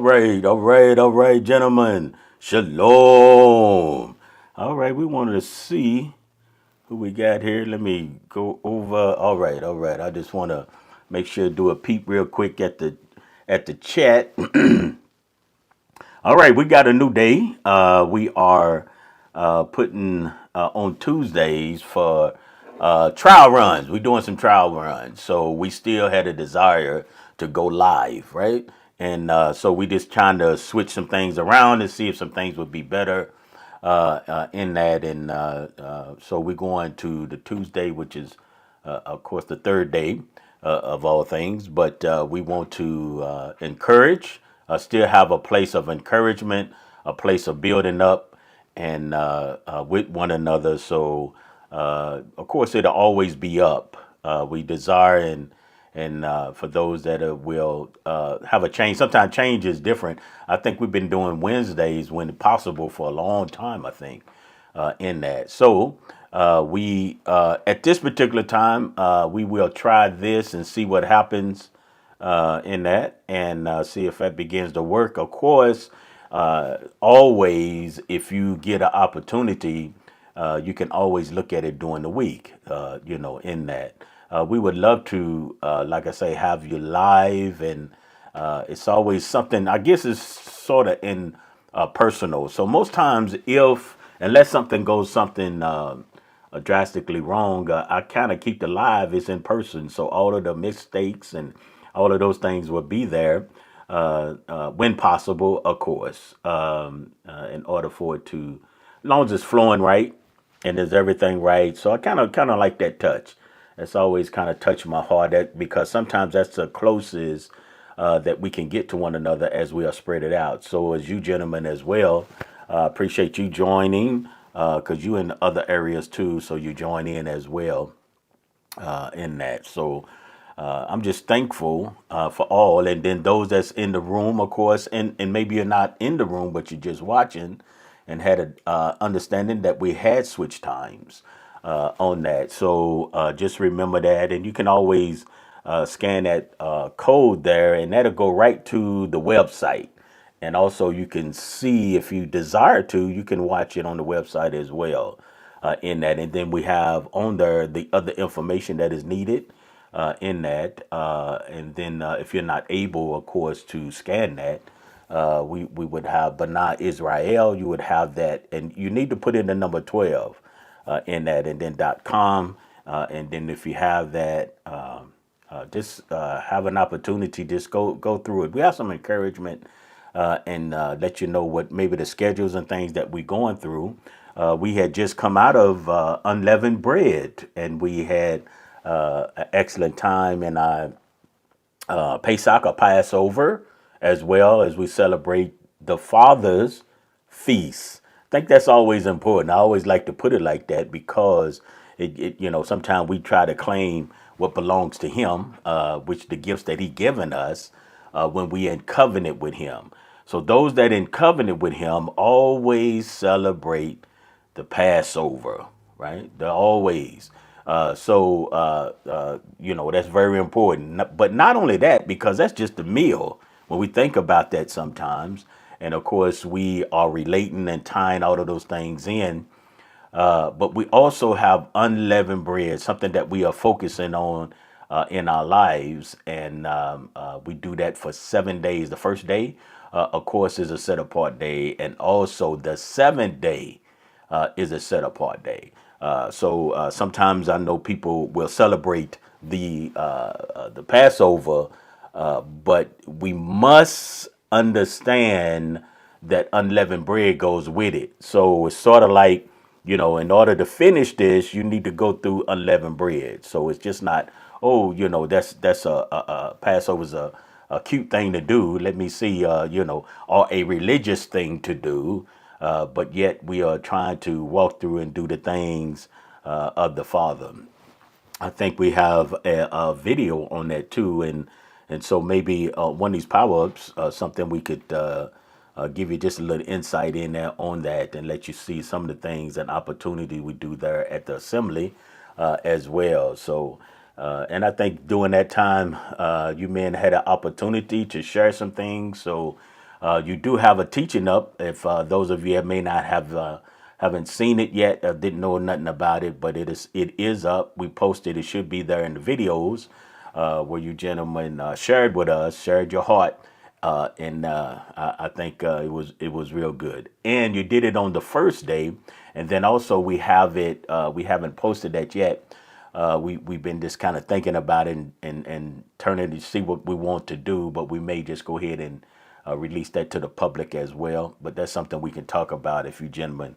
All right, gentlemen. Shalom. All right, we wanted to see who we got here. Let me go over. All right. I just want to make sure to do a peep real quick at the chat. All right, we got a new day. We are putting on Tuesdays for trial runs. We're doing some trial runs. So we still had a desire to go live, right? And so we just trying to switch some things around and see if some things would be better in that. And so we're going to the Tuesday, which is, of course, the third day of all things. But we want to encourage, still have a place of encouragement, a place of building up and with one another. So, of course, it'll always be up. We desire and for those that will have a change. Sometimes change is different. I think we've been doing Wednesdays when possible for a long time. I think in that. So we at this particular time we will try this and see what happens in that and see if that begins to work. Of course, always if you get an opportunity, you can always look at it during the week. In that we would love to, like I say, have you live, and it's always something. I guess it's sort of in personal. So most times, if unless something goes something drastically wrong, I kind of keep the live. It's in person, so all of the mistakes and all of those things will be there when possible, of course, in order for it to, as long as it's flowing right and there's everything right. So I kind of like that touch. It's always kind of touched my heart because sometimes that's the closest that we can get to one another as we are spread it out. So as you gentlemen as well, appreciate you joining because you in other areas too. So you join in as well in that. So I'm just thankful for all. And then those that's in the room, of course, and maybe you're not in the room, but you're just watching and had a understanding that we had switch times on that. So just remember that. And you can always scan that code there, and that'll go right to the website. And also you can see, if you desire to, you can watch it on the website as well in that. And then we have on there the other information that is needed in that. And then if you're not able, of course, to scan that, we would have Bana Israel. You would have that, and you need to put in the number 12 in that, and then .com. And then if you have that, just have an opportunity, just go through it. We have some encouragement and let you know what maybe the schedules and things that we're going through. We had just come out of unleavened bread, and we had an excellent time in our Pesach or Passover, as well as we celebrate the Father's feast. I think that's always important. I always like to put it like that because sometimes we try to claim what belongs to Him, which the gifts that He given us when we in covenant with Him. So those that in covenant with Him always celebrate the Passover, right? They're always. That's very important. But not only that, because that's just the meal. When we think about that sometimes, and of course we are relating and tying all of those things in, but we also have unleavened bread, something that we are focusing on in our lives, and we do that for 7 days. The first day, of course, is a set apart day, and also the seventh day is a set apart day. So sometimes I know people will celebrate the Passover, but we must understand that unleavened bread goes with it. So it's sort of like, in order to finish this, you need to go through unleavened bread. So it's just not, that's a Passover's a cute thing to do. Let me see, or a religious thing to do. But yet we are trying to walk through and do the things of the Father. I think we have a video on that too, and so maybe one of these power-ups, something we could give you just a little insight in there on that, and let you see some of the things and opportunity we do there at the assembly as well. So, and I think during that time, you men had an opportunity to share some things. So You do have a teaching up. If those of you that may not have haven't seen it yet, didn't know nothing about it, but it is up. We posted. It should be there in the videos where you gentlemen shared with us, shared your heart, and I think it was real good. And you did it on the first day, and then also we have it. We haven't posted that yet. We've been just kind of thinking about it and turning to see what we want to do, but we may just go ahead and release that to the public as well. But that's something we can talk about if you gentlemen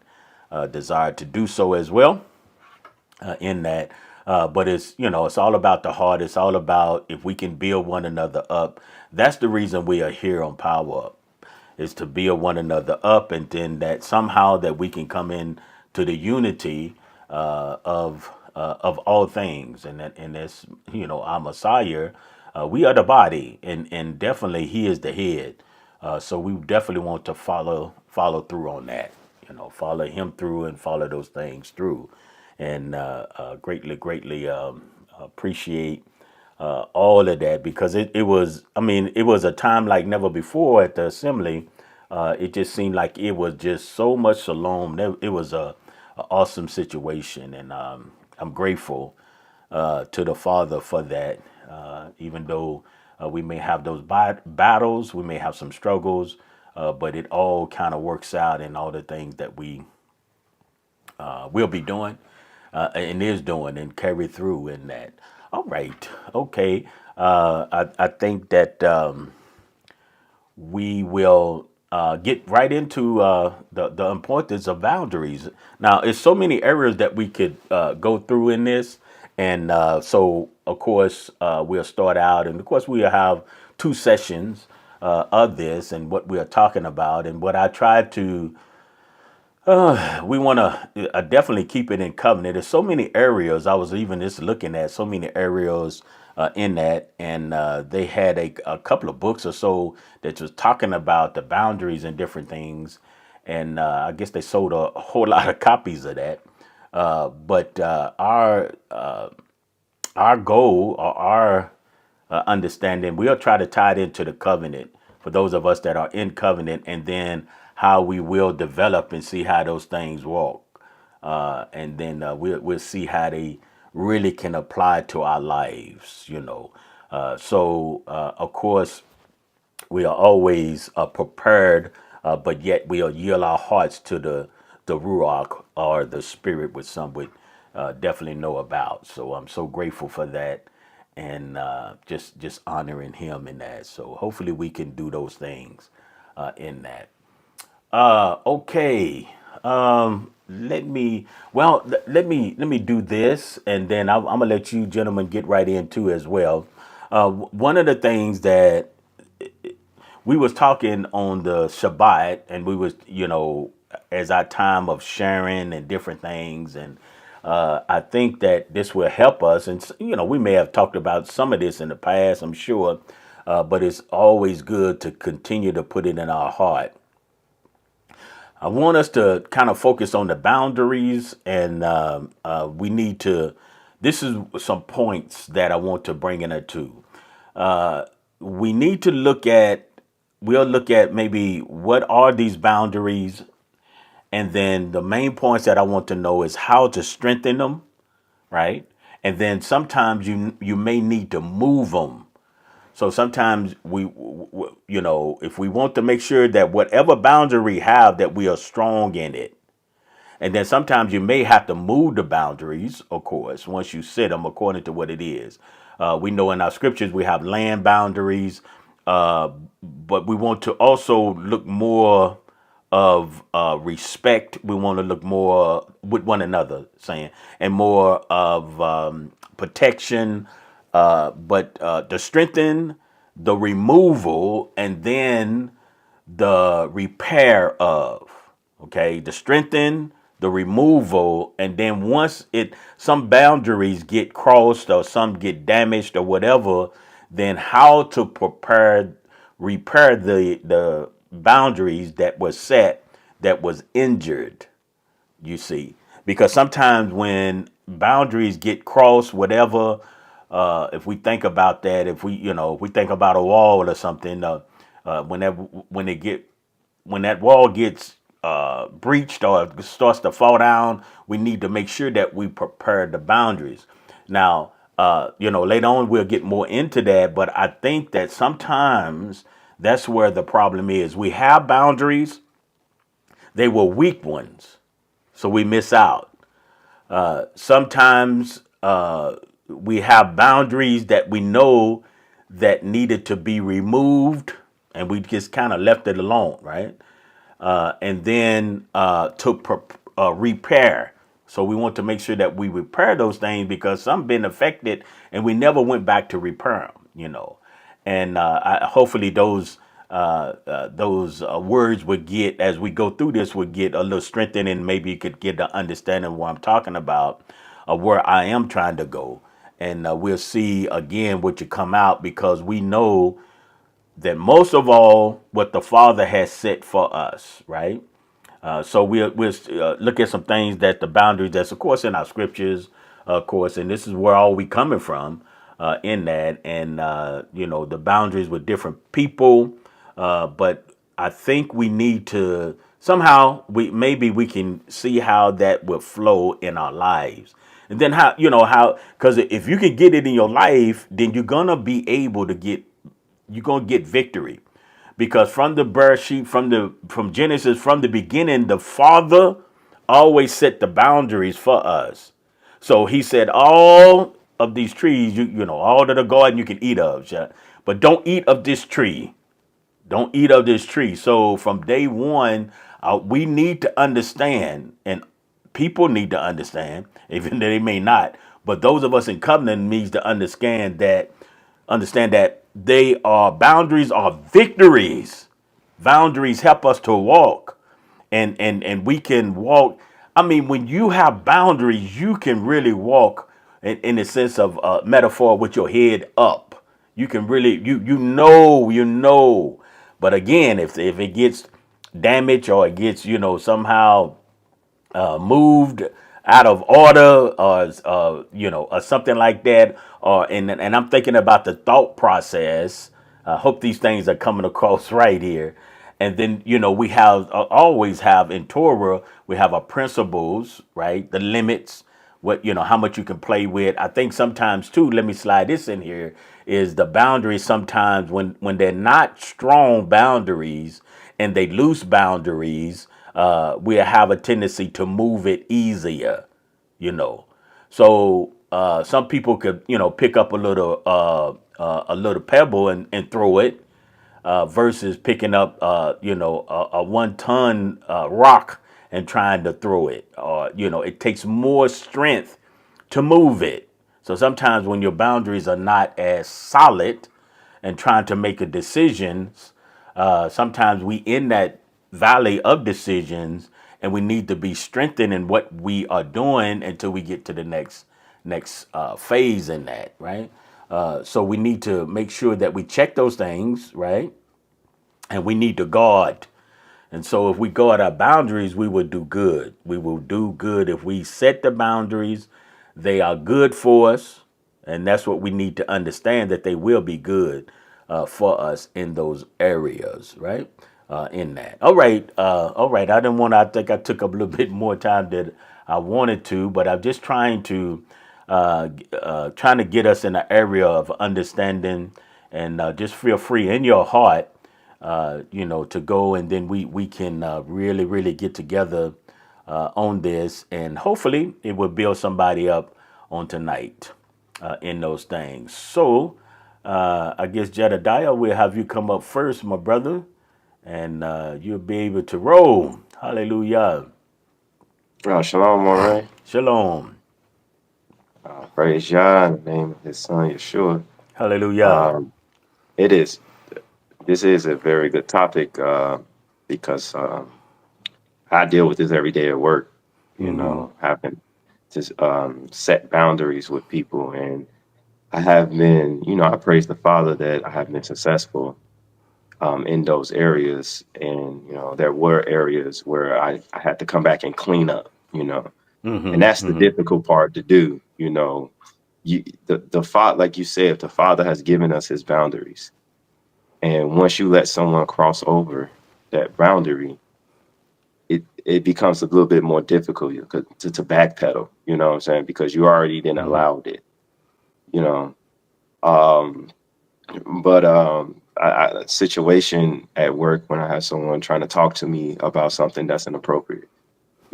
desire to do so as well in that. But it's all about the heart. It's all about if we can build one another up. That's the reason we are here on Power Up, is to build one another up, and then that somehow that we can come in to the unity of all things, and that's our Messiah. We are the body, and definitely He is the head. So we definitely want to follow through on that. Follow Him through and follow those things through, and greatly appreciate all of that, because it was, I mean, it was a time like never before at the assembly. It just seemed like it was just so much shalom. It was a awesome situation, and I'm grateful to the Father for that. Even though we may have those battles, we may have some struggles, but it all kind of works out in all the things that we will be doing and is doing and carry through in that. All right. Okay. I think that we will get right into the importance of boundaries. Now, it's so many areas that we could go through in this. And so, of course, we'll start out. And, of course, we'll have two sessions of this and what we are talking about. And what I tried to we want to definitely keep it in covenant. There's so many areas. I was even just looking at so many areas in that, and they had a couple of books or so that was talking about the boundaries and different things. And I guess they sold a whole lot of copies of that. But our goal or our understanding, we'll try to tie it into the covenant for those of us that are in covenant, and then how we will develop and see how those things walk. And then we'll see how they really can apply to our lives. So, of course, we are always prepared, but yet we'll yield our hearts to the Ruach, or the Spirit, which some would definitely know about. So I'm so grateful for that, and just honoring Him in that. So hopefully we can do those things in that. Okay. Let me do this, and then I'm gonna let you gentlemen get right into as well. One of the things that we was talking on the Shabbat, and we was, as our time of sharing and different things, and I think that this will help us. And we may have talked about some of this in the past, I'm sure, but it's always good to continue to put it in our heart. I want us to kind of focus on the boundaries, and we need to. This is some points that I want to bring in it too. We need to look at. We'll look at maybe what are these boundaries, and then the main points that I want to know is how to strengthen them, right? And then sometimes you may need to move them. So sometimes if we want to make sure that whatever boundary we have, that we are strong in it. And then sometimes you may have to move the boundaries, of course, once you set them according to what it is. We know in our scriptures we have land boundaries, but we want to also look more of respect. We want to look more with one another, saying, and more of protection, but the strengthen, the removal, and then the repair of. Okay, the strengthen, the removal, and then once some boundaries get crossed or some get damaged or whatever, then how to repair the boundaries that was set, that was injured. You see, because sometimes when boundaries get crossed, whatever, if we think about that, if we think about a wall or something, When that when they get when that wall gets breached or starts to fall down, we need to make sure that we prepare the boundaries. Now, later on we'll get more into that, but I think that sometimes that's where the problem is. We have boundaries, they were weak ones, so we miss out. Sometimes we have boundaries that we know that needed to be removed, and we just kind of left it alone, right? And then repair. So we want to make sure that we repair those things because some been affected and we never went back to repair them. And hopefully those words would get, as we go through this, would get a little strengthened, and maybe you could get the understanding of what I'm talking about, where I am trying to go. And we'll see again what you come out, because we know that most of all what the Father has set for us, right? So we'll look at some things, that the boundaries that's of course in our scriptures, of course, and this is where all we coming from in that, and the boundaries with different people, but I think we need to somehow we can see how that will flow in our lives. And then how, because if you can get it in your life, then you're gonna get victory, because from the birth sheet, from Genesis, from the beginning, the Father always set the boundaries for us. So He said, all of these trees, all of the garden you can eat of, yeah, but don't eat of this tree. Don't eat of this tree. So from day one, we need to understand, and people need to understand, even though they may not. But those of us in covenant needs to understand that they are boundaries are victories. Boundaries help us to walk, and we can walk. I mean, when you have boundaries, you can really walk in the sense of metaphor, with your head up. You can really you know. But again, if it gets damaged, or it gets somehow moved out of order, or something like that, and I'm thinking about the thought process. I hope these things are coming across right here. And then we have always have in Torah, we have our principles, right? The limits, what how much you can play with. I think sometimes too, let me slide this in here, is the boundaries. Sometimes when they're not strong boundaries and they loose boundaries, we have a tendency to move it easier, you know. So some people could pick up a little pebble and throw it, versus picking up a 1 ton rock and trying to throw it. Or it takes more strength to move it. So sometimes when your boundaries are not as solid and trying to make a decisions, sometimes we in that valley of decisions, and we need to be strengthened in what we are doing until we get to the next phase in that, right? So we need to make sure that we check those things, right? And we need to guard. And so if we guard our boundaries, we will do good. We will do good if we set the boundaries. They are good for us. And that's what we need to understand, that they will be good for us in those areas, right? In that. All right. All right. I think I took up a little bit more time than I wanted to, but I'm just trying to get us in an area of understanding, and just feel free in your heart, to go, and then we can really, really get together on this, and hopefully it will build somebody up on tonight in those things. So I guess Jedediah, we'll have you come up first, my brother, and you'll be able to roll. Hallelujah. Shalom, all right. Shalom. Praise Yah in the name of His Son Yeshua. Hallelujah. Um, it is. This is a very good topic because I deal with this every day at work. Having to set boundaries with people, and I have been. I praise the Father that I have been successful in those areas, and there were areas where I had to come back and clean up. And that's the difficult part to do. The father, like you said, the Father has given us His boundaries, And once you let someone cross over that boundary, it becomes a little bit more difficult to backpedal, you know what I'm saying? Because you already then Mm-hmm. allowed it, you know. Um, but a situation at work when I have someone trying to talk to me about something that's inappropriate,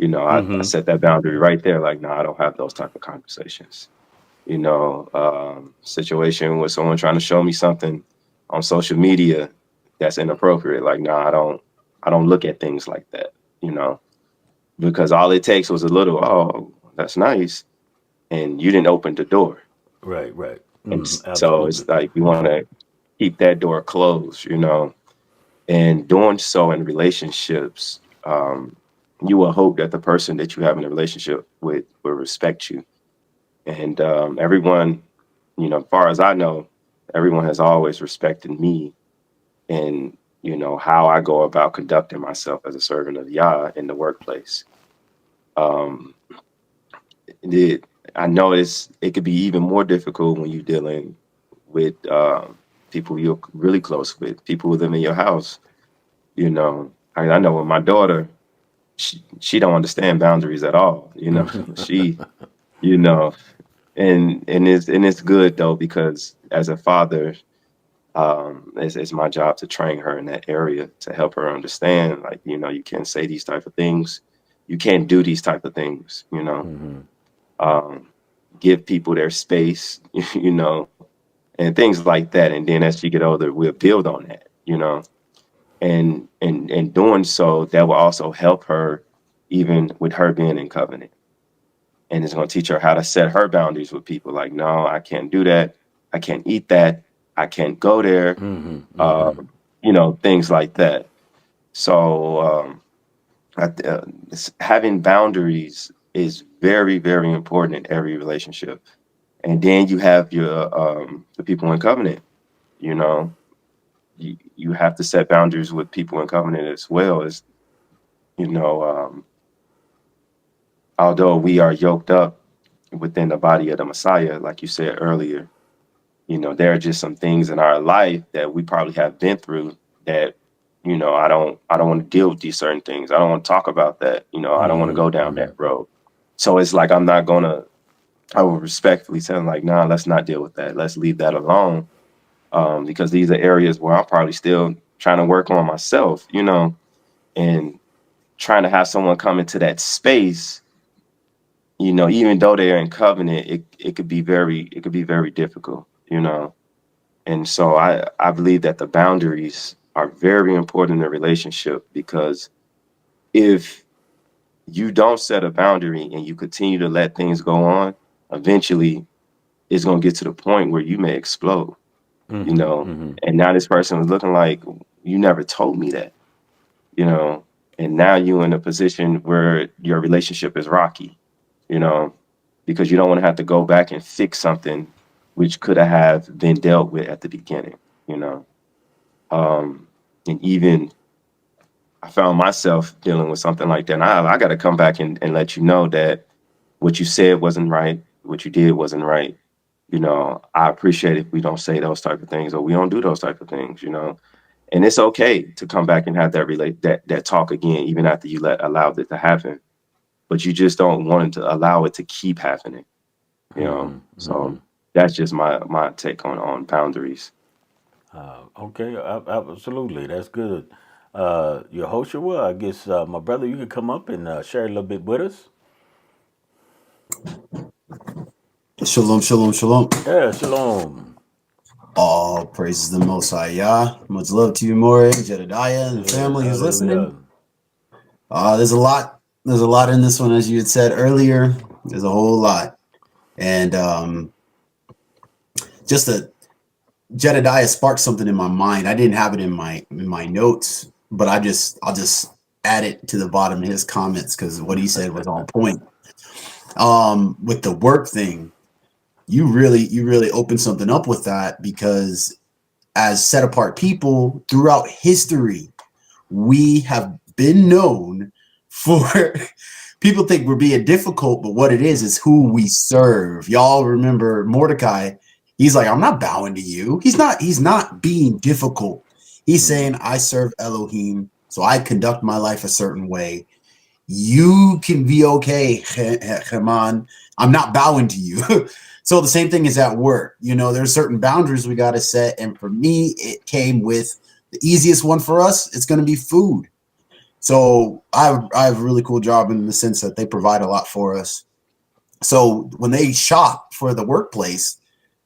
I Mm-hmm. set that boundary right there. Like, no, I don't have those type of conversations. Situation with someone trying to show me something on social media that's inappropriate. Like, no, I don't look at things like that. You know, because all it takes was a little, oh, that's nice, and you didn't open the door. Right, right. And Mm, so absolutely. it's like you want to keep that door closed, and doing so in relationships, you will hope that the person that you have in a relationship with will respect you. And everyone, as far as I know, everyone has always respected me and, how I go about conducting myself as a servant of Yah in the workplace. Um, it, I know it could be even more difficult when you're dealing with people you're really close with, people who live in your house. I know with my daughter, she don't understand boundaries at all. She, you know, and it's good though because as a father, it's my job to train her in that area to help her understand. Like you can't say these type of things, you can't do these type of things. Mm-hmm. Um, give people their space, and things like that. And then as she get older, we'll build on that, and doing so, that will also help her, even with her being in covenant. And it's going to teach her how to set her boundaries with people. Like, no, I can't do that. I can't eat that. I can't go there. Mm-hmm. Mm-hmm. Um, things like that. So having boundaries is very, very important in every relationship. And then you have your the people in covenant. You know, you have to set boundaries with people in covenant as well as you know. Although we are yoked up within the body of the Messiah, like you said earlier, there are just some things in our life that we probably have been through that I don't want to deal with these certain things. I don't want to talk about that. I don't want to Mm-hmm. go down Mm-hmm. that road. So it's like I will respectfully tell them like, nah, let's not deal with that. Let's leave that alone. Because these are areas where I'm probably still trying to work on myself, and trying to have someone come into that space, even though they're in covenant, it could be very difficult, And so I believe that the boundaries are very important in a relationship because if you don't set a boundary and you continue to let things go on, eventually it's going to get to the point where you may explode, you Mm-hmm. know. Mm-hmm. And now this person was looking like, you never told me that, you know. And now you're in a position where your relationship is rocky, you know, because you don't want to have to go back and fix something which could have been dealt with at the beginning, you know. Um, and even I found myself dealing with something like that. And I got to come back and let you know that what you said wasn't right, what you did wasn't right. I appreciate if we don't say those type of things or we don't do those type of things. And it's okay to come back and have that talk again, even after you allowed it to happen. But you just don't want it to allow it to keep happening. Mm-hmm. So that's just my take on boundaries. Okay, absolutely. That's good. Yehoshua, I guess my brother, you could come up and share a little bit with us. Shalom, shalom, shalom. Yeah, shalom. All praises the Most High Yah. Much love to you, More, Jedediah, and the Yes, family who's hallelujah. listening. There's a lot. There's a lot in this one, as you had said earlier. There's a whole lot, and just a Jedediah sparked something in my mind. I didn't have it in my notes, but I'll just add it to the bottom of his comments because what he said was on point. With the work thing, you really opened something up with that because as set apart people throughout history, we have been known for people think we're being difficult, but what it is who we serve. Y'all remember Mordecai? He's like, I'm not bowing to you. He's not being difficult. He's saying, I serve Elohim, so I conduct my life a certain way. You can be okay, Haman. I'm not bowing to you. So the same thing is at work. You know, there's certain boundaries we got to set. And for me, it came with the easiest one for us. It's going to be food. So I have a really cool job in the sense that they provide a lot for us. So when they shop for the workplace,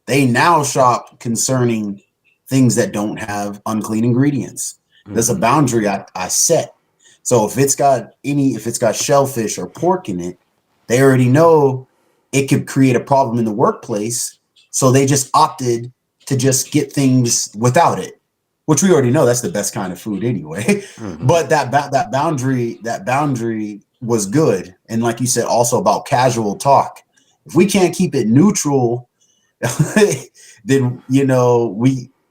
they now shop concerning things that don't have unclean ingredients. There's a boundary I set. So if it's got shellfish or pork in it, they already know it could create a problem in the workplace. So they just opted to just get things without it, which we already know that's the best kind of food anyway. But that boundary was good. And like you said, also about casual talk. If we can't keep it neutral, then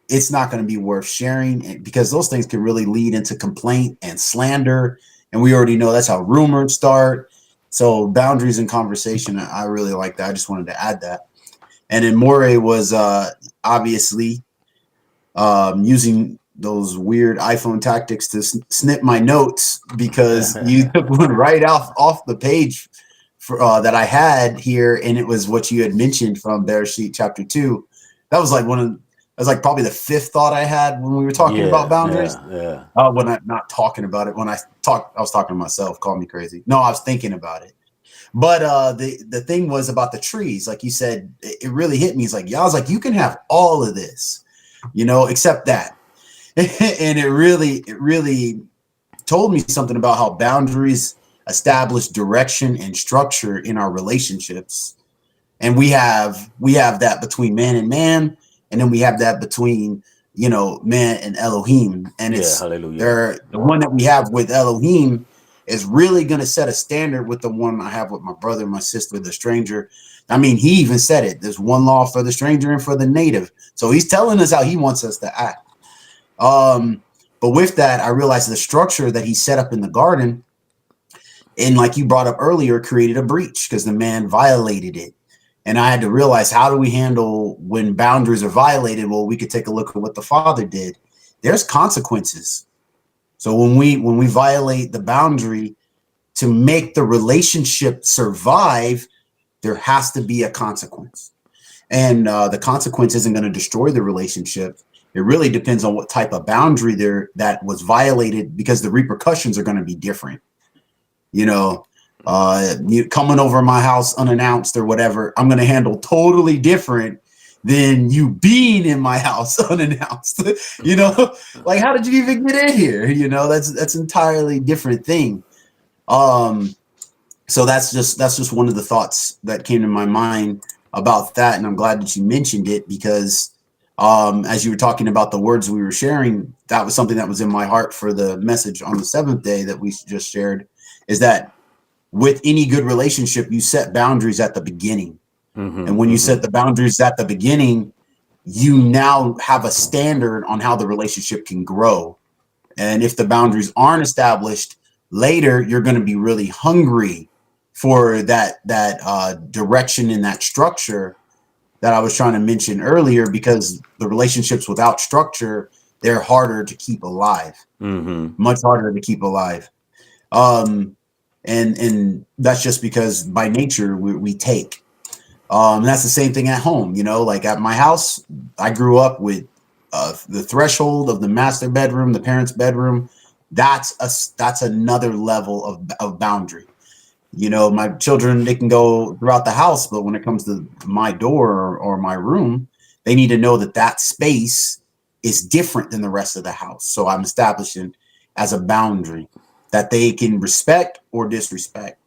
it's not going to be worth sharing, because those things can really lead into complaint and slander, and we already know that's how rumors start. So boundaries in conversation, I really like that. I just wanted to add that. And then Morey was obviously using those weird iPhone tactics to snip my notes, because you took one right off the page for, that I had here, and it was what you had mentioned from Bereshit chapter 2. That was like probably the fifth thought I had when we were talking about boundaries. When I'm not talking about it, I was talking to myself. Call me crazy. No, I was thinking about it. But the thing was about the trees, like you said, it really hit me. It's like, I was like, you can have all of this, except that. And it really told me something about how boundaries establish direction and structure in our relationships. And we have that between man and man, and then we have that between man and Elohim. And it's the one that we have with Elohim is really going to set a standard with the one I have with my brother and my sister, the stranger. I mean, he even said it. There's one law for the stranger and for the native. So he's telling us how he wants us to act. But with that, I realized the structure that he set up in the garden, and like you brought up earlier, created a breach because the man violated it. And I had to realize, how do we handle when boundaries are violated? Well, we could take a look at what the father did. There's consequences. So when we violate the boundary, to make the relationship survive, there has to be a consequence. And the consequence isn't going to destroy the relationship. It really depends on what type of boundary there that was violated, because the repercussions are going to be different. You coming over my house unannounced or whatever, I'm going to handle totally different than you being in my house unannounced. Like, how did you even get in here? That's entirely different thing. So that's just one of the thoughts that came to my mind about that. And I'm glad that you mentioned it, because as you were talking about the words we were sharing, that was something that was in my heart for the message on the seventh day that we just shared, is that with any good relationship, you set boundaries at the beginning. And when you set the boundaries at the beginning, you now have a standard on how the relationship can grow. And if the boundaries aren't established later, you're going to be really hungry for that direction in that structure that I was trying to mention earlier, because the relationships without structure, they're harder to keep alive, much harder to keep alive. And that's just because by nature we take. That's the same thing at home, like at my house, I grew up with the threshold of the master bedroom, the parents' bedroom. That's another level of boundary. My children, they can go throughout the house, but when it comes to my door or my room, they need to know that space is different than the rest of the house. So I'm establishing as a boundary that they can respect or disrespect.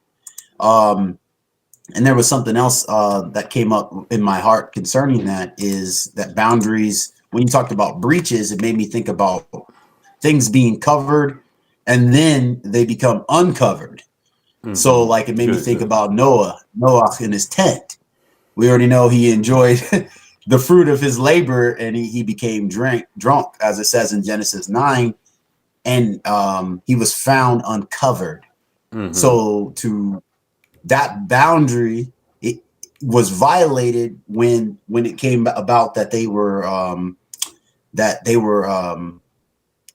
And there was something else that came up in my heart concerning that, is that boundaries, when you talked about breaches, it made me think about things being covered and then they become uncovered. So like it made me think about Noah in his tent. We already know he enjoyed the fruit of his labor, and he became drunk, as it says in Genesis 9, and he was found uncovered. So to that boundary, it was violated when it came about that they were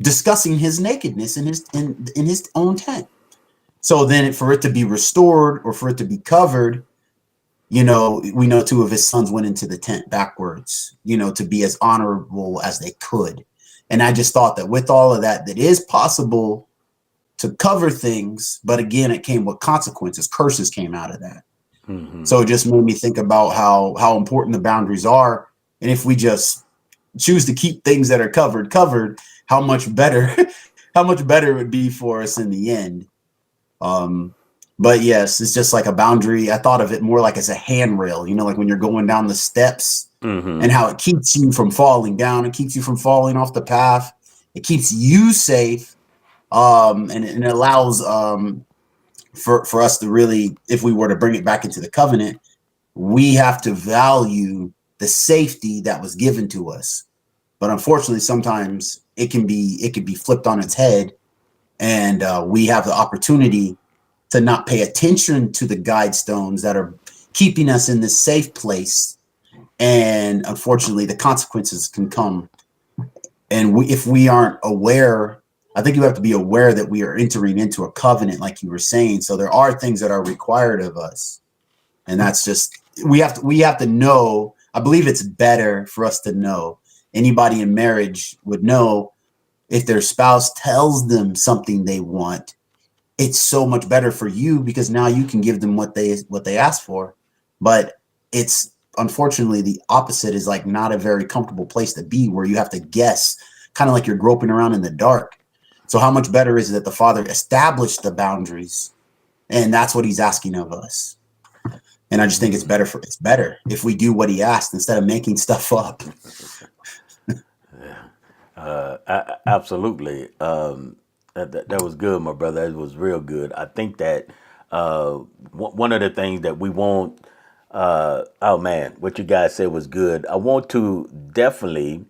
discussing his nakedness in his own tent. So then for it to be restored or for it to be covered, you know, we know two of his sons went into the tent backwards, you know, to be as honorable as they could. And I just thought that with all of that, that is possible to cover things, but again, it came with consequences. Curses came out of that. Hmm. So it just made me think about how important the boundaries are, and if we just choose to keep things that are covered, how much better how much better it would be for us in the end. Um, but yes, it's just like a boundary. I thought of it more like as a handrail, you know, like when you're going down the steps and Hmm. how it keeps you from falling down, it keeps you from falling off the path, it keeps you safe, and it allows for us to really, if we were to bring it back into the covenant, we have to value the safety that was given to us. But unfortunately, sometimes it can be flipped on its head, and we have the opportunity to not pay attention to the guide stones that are keeping us in this safe place. And unfortunately, the consequences can come. And if we aren't aware, I think you have to be aware that we are entering into a covenant, like you were saying. So there are things that are required of us, and that's just we have to know. I believe it's better for us to know. Anybody in marriage would know if their spouse tells them something they want, it's so much better for you because now you can give them what they ask for. But it's unfortunately the opposite is like not a very comfortable place to be, where you have to guess, kind of like you're groping around in the dark. So how much better is it that the Father established the boundaries, and that's what he's asking of us. And I just think Hmm. it's better if we do what he asked instead of making stuff up. Absolutely. That was good, my brother. That was real good. I think that one of the things that we want, oh man, what you guys said was good. I want to definitely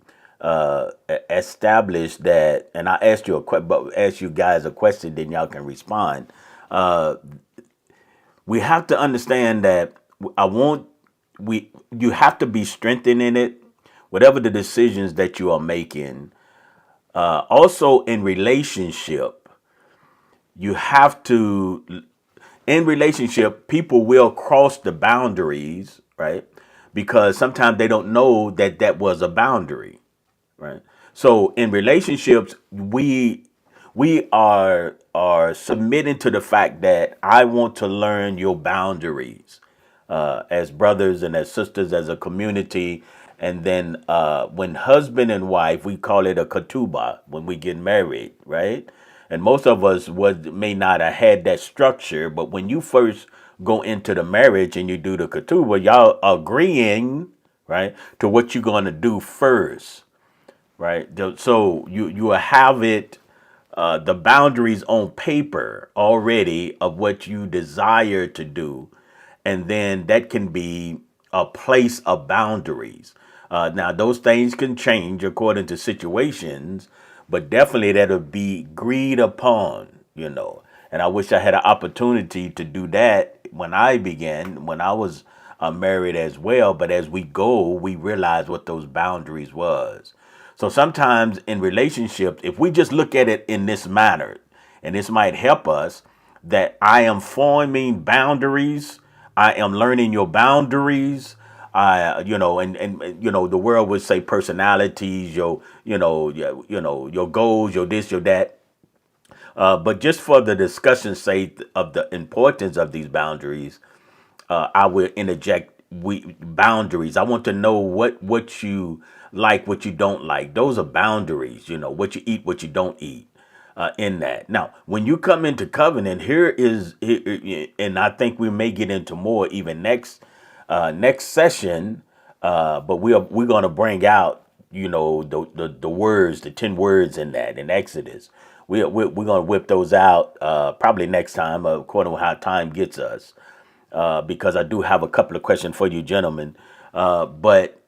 establish that, and I asked you but ask you guys a question, then y'all can respond. Uh, we have to understand that I want you have to be strengthened in it, whatever the decisions that you are making. Also in relationship, you have to in relationship people will cross the boundaries, right? Because sometimes they don't know that that was a boundary, right? So in relationships, we are submitting to the fact that I want to learn your boundaries as brothers and as sisters, as a community. And then when husband and wife, we call it a ketubah when we get married, right? And most of us may not have had that structure, but when you first go into the marriage and you do the ketubah, y'all agreeing, right, to what you're going to do first, right? So you will have it, the boundaries on paper already of what you desire to do, and then that can be a place of boundaries. Now those things can change according to situations, but definitely that'll be agreed upon, you know. And I wish I had an opportunity to do that when I began, when I was married as well. But as we go, we realize what those boundaries was. So sometimes in relationships, if we just look at it in this manner, and this might help us, that I am forming boundaries, I am learning your boundaries. You know, and you know, the world would say personalities, your goals, your this, your that. But just for the discussion's sake of the importance of these boundaries, I will interject we boundaries. I want to know what you like, what you don't like. Those are boundaries. You know what you eat, what you don't eat. In that. Now, when you come into covenant, and I think we may get into more even next session. But we're going to bring out, you know, the words, the 10 words in that in Exodus. We're going to whip those out probably next time, according to how time gets us, because I do have a couple of questions for you, gentlemen. But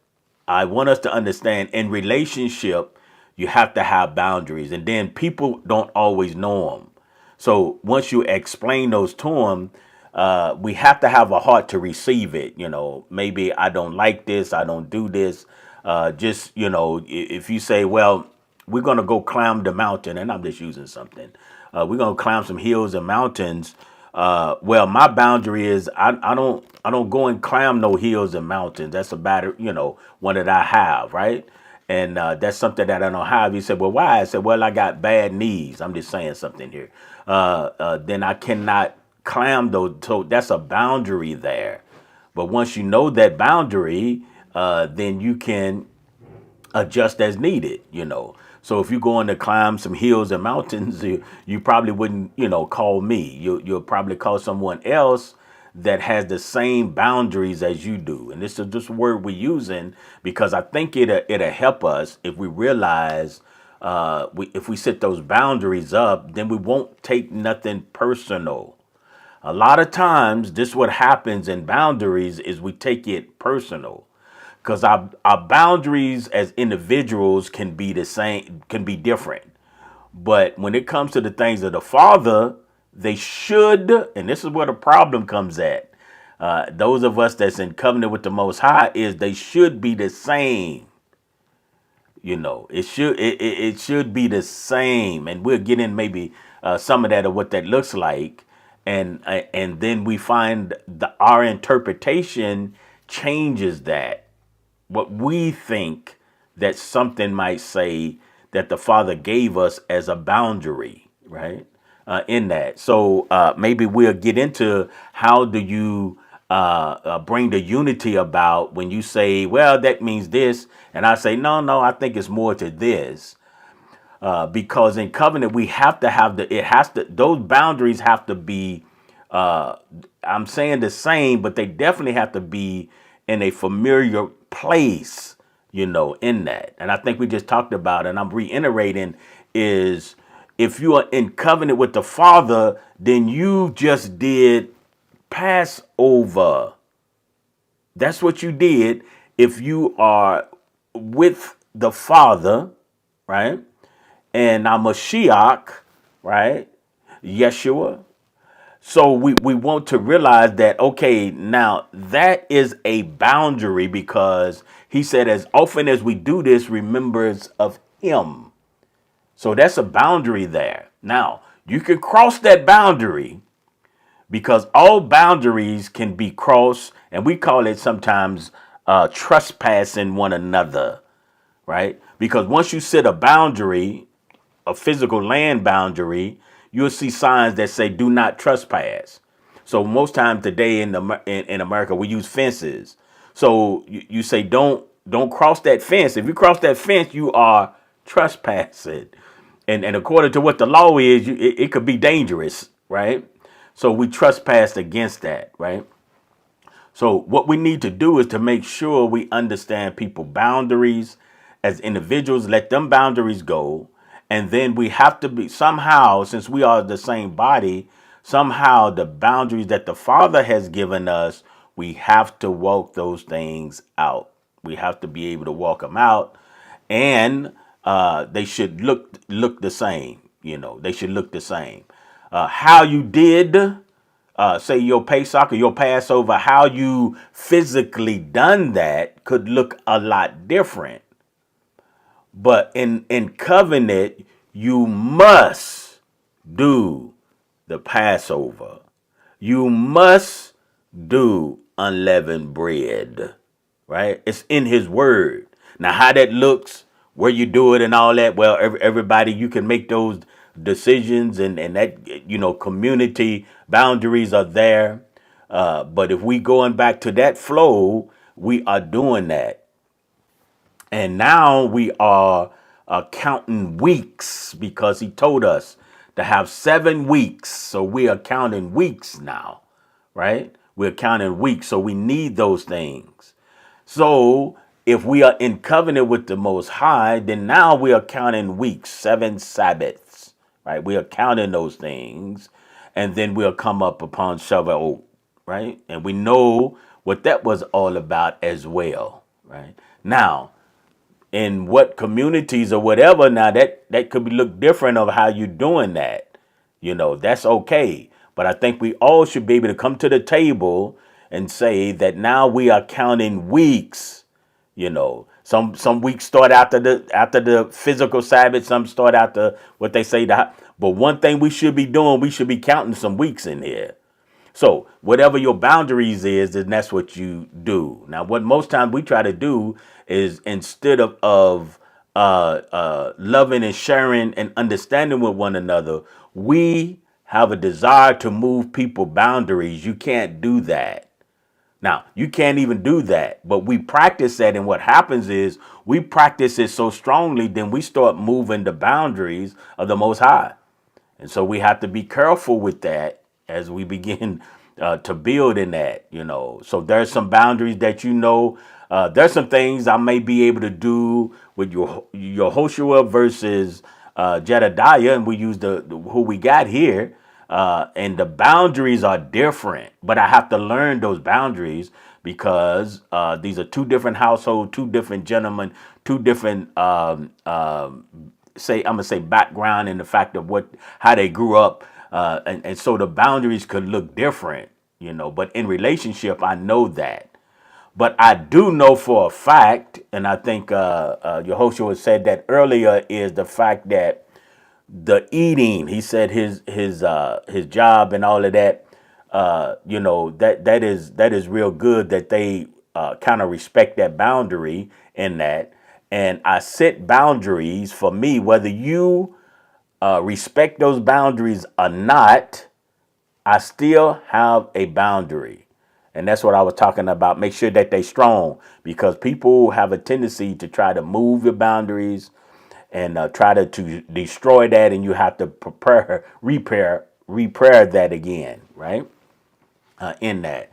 I want us to understand in relationship, you have to have boundaries, and then people don't always know them. So once you explain those to them, we have to have a heart to receive it. You know, maybe I don't like this, I don't do this. Just, you know, if you say, well, we're going to go climb the mountain, and I'm just using something. We're going to climb some hills and mountains. Well, my boundary is I don't go and climb no hills and mountains. That's a bad, one that I have, right? And that's something that I don't have. You said, well, why? I said, well, I got bad knees. I'm just saying something here. Then I cannot climb those. So that's a boundary there. But once you know that boundary, then you can adjust as needed. So if you're going to climb some hills and mountains, you probably wouldn't, call me. You'll probably call someone else that has the same boundaries as you do. And this is just a word we're using because I think it'll help us if we realize if we set those boundaries up, then we won't take nothing personal. A lot of times, this what happens in boundaries is we take it personal because our boundaries as individuals can be the same, can be different. But when it comes to the things of the Father, they should, and this is where the problem comes at. Those of us that's in covenant with the Most High is they should be the same. It should be the same, and we'll get in maybe some of that of what that looks like, and then we find our interpretation changes that what we think that something might say that the Father gave us as a boundary, right? In that. So maybe we'll get into how do you bring the unity about when you say, well, that means this. And I say, no, I think it's more to this. Because in covenant, we have to have those boundaries have to be, I'm saying the same, but they definitely have to be in a familiar place, in that. And I think we just talked about, and I'm reiterating, is if you are in covenant with the Father, then you just did Passover. That's what you did if you are with the Father, right? And now Mashiach, right? Yeshua. So we want to realize that, okay, now that is a boundary because he said, as often as we do this, remembrance of him. So that's a boundary there. Now, you can cross that boundary because all boundaries can be crossed, and we call it sometimes trespassing one another, right? Because once you set a boundary, a physical land boundary, you'll see signs that say do not trespass. So most times today in America we use fences. So you say don't cross that fence. If you cross that fence, you are trespassing. And according to what the law is, it could be dangerous, right? So we trespassed against that, right? So what we need to do is to make sure we understand people boundaries as individuals, let them boundaries go. And then we have to be somehow, since we are the same body, somehow the boundaries that the Father has given us, we have to walk those things out. We have to be able to walk them out, and they should look the same. They should look the same. How you did, say your Pesach or your Passover, how you physically done that could look a lot different. But in covenant, you must do the Passover. You must do unleavened bread, right? It's in his word. Now, how that looks, where you do it and all that, well, everybody, you can make those decisions and that, community boundaries are there. But if we going back to that flow, we are doing that. And now we are counting weeks because he told us to have 7 weeks. So we are counting weeks now, right? We're counting weeks. So we need those things. So if we are in covenant with the Most High, then now we are counting weeks, 7 Sabbaths, right? We are counting those things. And then we'll come up upon Shavuot, right? And we know what that was all about as well, right? Now, in what communities or whatever, now that could be look different of how you're doing that. That's okay. But I think we all should be able to come to the table and say that now we are counting weeks. Some weeks start after the physical Sabbath, some start after what they say. But one thing we should be doing, we should be counting some weeks in here. So whatever your boundaries is, then that's what you do. Now, what most times we try to do is, instead of loving and sharing and understanding with one another, we have a desire to move people boundaries. You can't do that. Now, you can't even do that, but we practice that. And what happens is we practice it so strongly, then we start moving the boundaries of the Most High. And so we have to be careful with that as we begin to build in that. So there's some boundaries that there's some things I may be able to do with your Yehoshua versus Jedediah, and we use the who we got here, and the boundaries are different. But I have to learn those boundaries because these are two different households, two different gentlemen, two different I'm gonna say background in the fact of how they grew up, and so the boundaries could look different. But in relationship, I know that. But I do know for a fact, and I think Yehoshua said that earlier, is the fact that the eating, he said his job and all of that, that is real good that they kind of respect that boundary in that. And I set boundaries for me, whether you respect those boundaries or not. I still have a boundary. And that's what I was talking about. Make sure that they strong, because people have a tendency to try to move your boundaries and try to destroy that. And you have to repair that again, right? In that.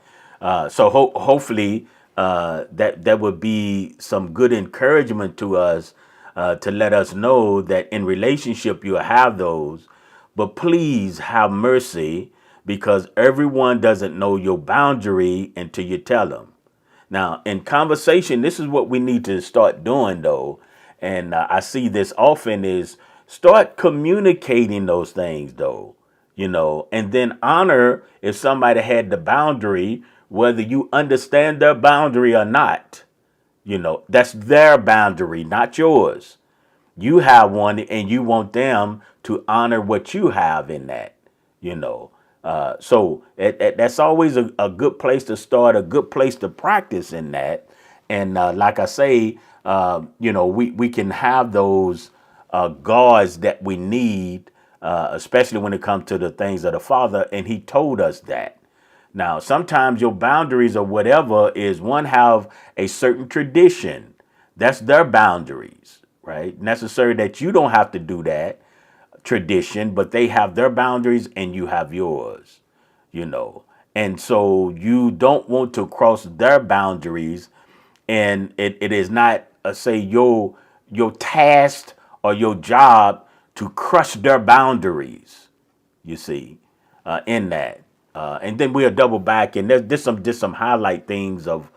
So hopefully that would be some good encouragement to us, to let us know that in relationship you'll have those, but please have mercy, because everyone doesn't know your boundary until you tell them. Now, in conversation, this is what we need to start doing, though. And I see this often is start communicating those things, though, and then honor if somebody had the boundary, whether you understand their boundary or not. That's their boundary, not yours. You have one, and you want them to honor what you have in that, you know. So that's always a good place to start, a good place to practice in that. And like I say, we can have those guards that we need, especially when it comes to the things of the Father. And He told us that. Now, sometimes your boundaries or whatever is one have a certain tradition. That's their boundaries, right? Necessary that you don't have to do that tradition, but they have their boundaries and you have yours, you know. And so you don't want to cross their boundaries, and it is not say your task or your job to crush their boundaries, you see, in that. And then we'll double back, and there's some highlight things of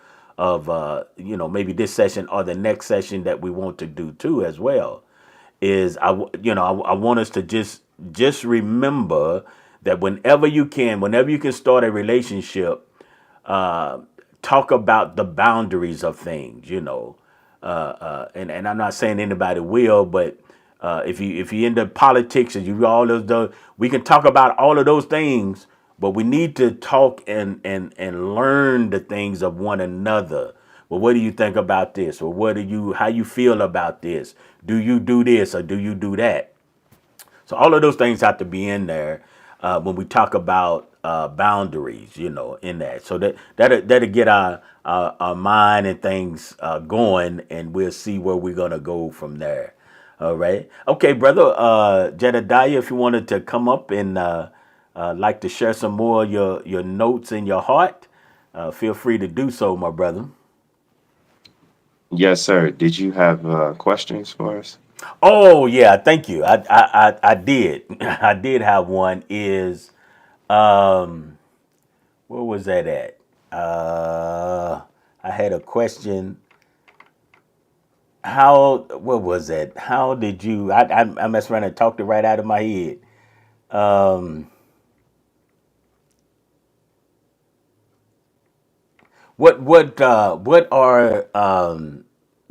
maybe this session or the next session that we want to do too as well. Is I want us to just remember that whenever you can start a relationship, uh, talk about the boundaries of things. And I'm not saying anybody will, but if you into politics and you all those, we can talk about all of those things, but we need to talk and learn the things of one another. Well, what do you think about this? Or how you feel about this? Do you do this or do you do that? So all of those things have to be in there when we talk about boundaries, in that. So that'll get our mind and things going, and we'll see where we're gonna go from there. All right. Okay, brother Jedediah, if you wanted to come up and like to share some more of your notes in your heart, feel free to do so, my brother. Yes, sir. Did you have questions for us? Oh yeah, thank you. I did. I did have one. Is where was that at? I had a question. What was that? How did you? I messed around and talked it right out of my head. Um, what are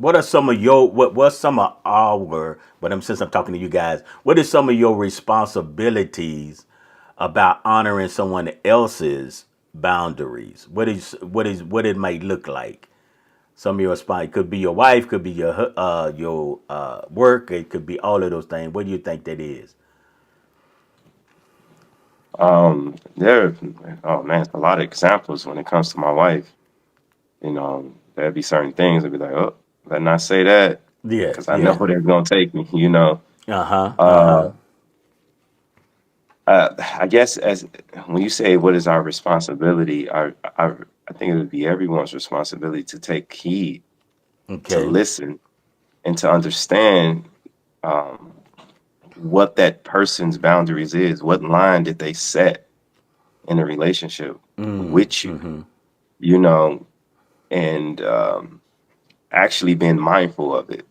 What are some of your what's some of our but I'm since I'm talking to you guys, what is some of your responsibilities about honoring someone else's boundaries? What it might look like? Some of your spot could be your wife, could be your work, it could be all of those things. What do you think that is? There, oh man, a lot of examples when it comes to my wife. There'd be certain things I'd be like, oh, better not say that Yeah, because I know yeah. where they're gonna take me. Uh-huh. Uh, Uh-huh. I guess as when you say what is our responsibility, I think it would be everyone's responsibility to take heed, to Okay. listen, and to understand um, what that person's boundaries is. What line did they set in a relationship with you? You know, and actually being mindful of it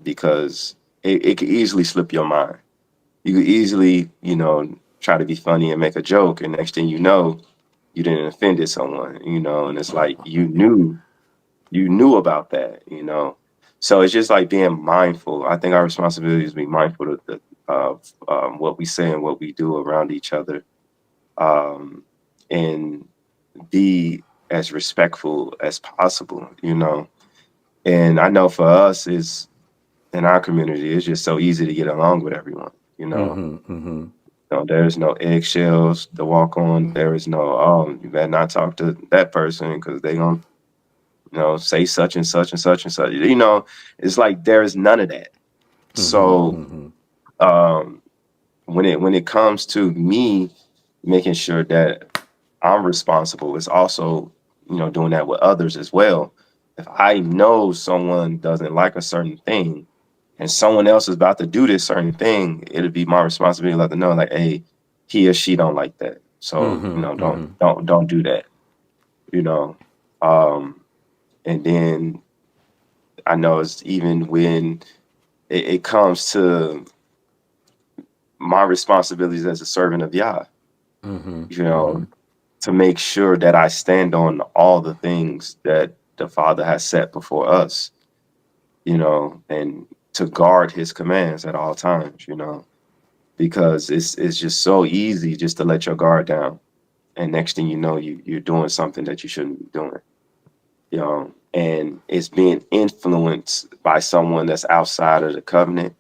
because it could easily slip your mind. You could easily, try to be funny and make a joke, and next thing you know, you didn't offended someone, and it's like you knew about that. So it's just like being mindful. I think our responsibility is to be mindful of what we say and what we do around each other, um, and be as respectful as possible. And I know for us, is in our community, it's just so easy to get along with everyone. You know, there's no eggshells to walk on. There is no, oh, you better not talk to that person because they gonna, say such and such and such and such. It's like there is none of that. So um, when it comes to me making sure that I'm responsible, it's also doing that with others as well. If I know someone doesn't like a certain thing, and someone else is about to do this certain thing, it'll be my responsibility to let them know, like, hey, he or she don't like that. So, don't do that, you know. Um, and then I know it's even when it comes to my responsibilities as a servant of Yah, you know, to make sure that I stand on all the things that the Father has set before us, and to guard his commands at all times, because it's just so easy just to let your guard down, and next thing you know, you're doing something that you shouldn't be doing, and it's being influenced by someone that's outside of the covenant,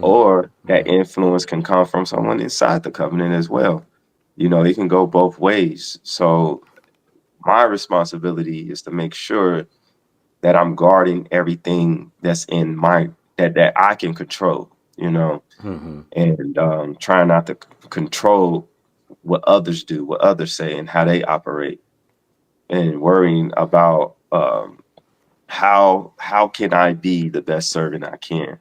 or that influence can come from someone inside the covenant as well. It can go both ways. So my responsibility is to make sure that I'm guarding everything that's in my that I can control, and trying not to control what others do, what others say, and how they operate, and worrying about how can I be the best servant I can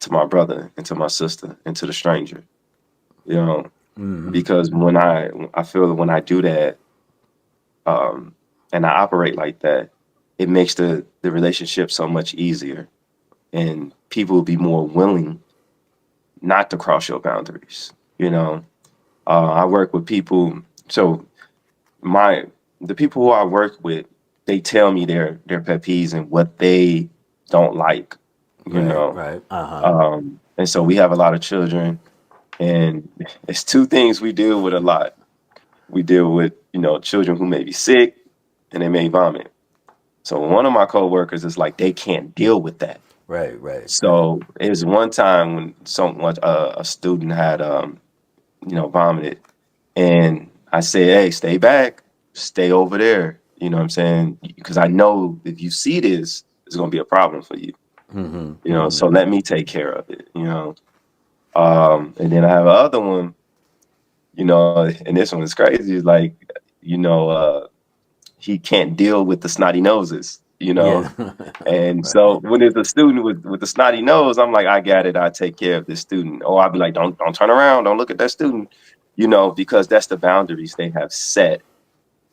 to my brother and to my sister and to the stranger, you know, because when I feel that when I do that, um, and I operate like that, it makes the relationship so much easier, and people will be more willing not to cross your boundaries. I work with people, so my the people who I work with, they tell me their pet peeves and what they don't like. You Right, know, right. Uh-huh. and so we have a lot of children, and it's two things we deal with a lot. We deal with children who may be sick and they may vomit. So one of my coworkers is like they can't deal with that. Right, right, right. So it was one time when someone a student had vomited, and I said, "Hey, stay back, stay over there." You know what I'm saying? Because I know if you see this, it's gonna be a problem for you. So let me take care of it. And then I have another one, and this one is crazy. Is like, you know, uh, he can't deal with the snotty noses. Yeah. And Right. so when there's a student with the snotty nose, I'm like, I got it. I take care of this student. Or I'll be like, don't turn around. Don't look at that student, because that's the boundaries they have set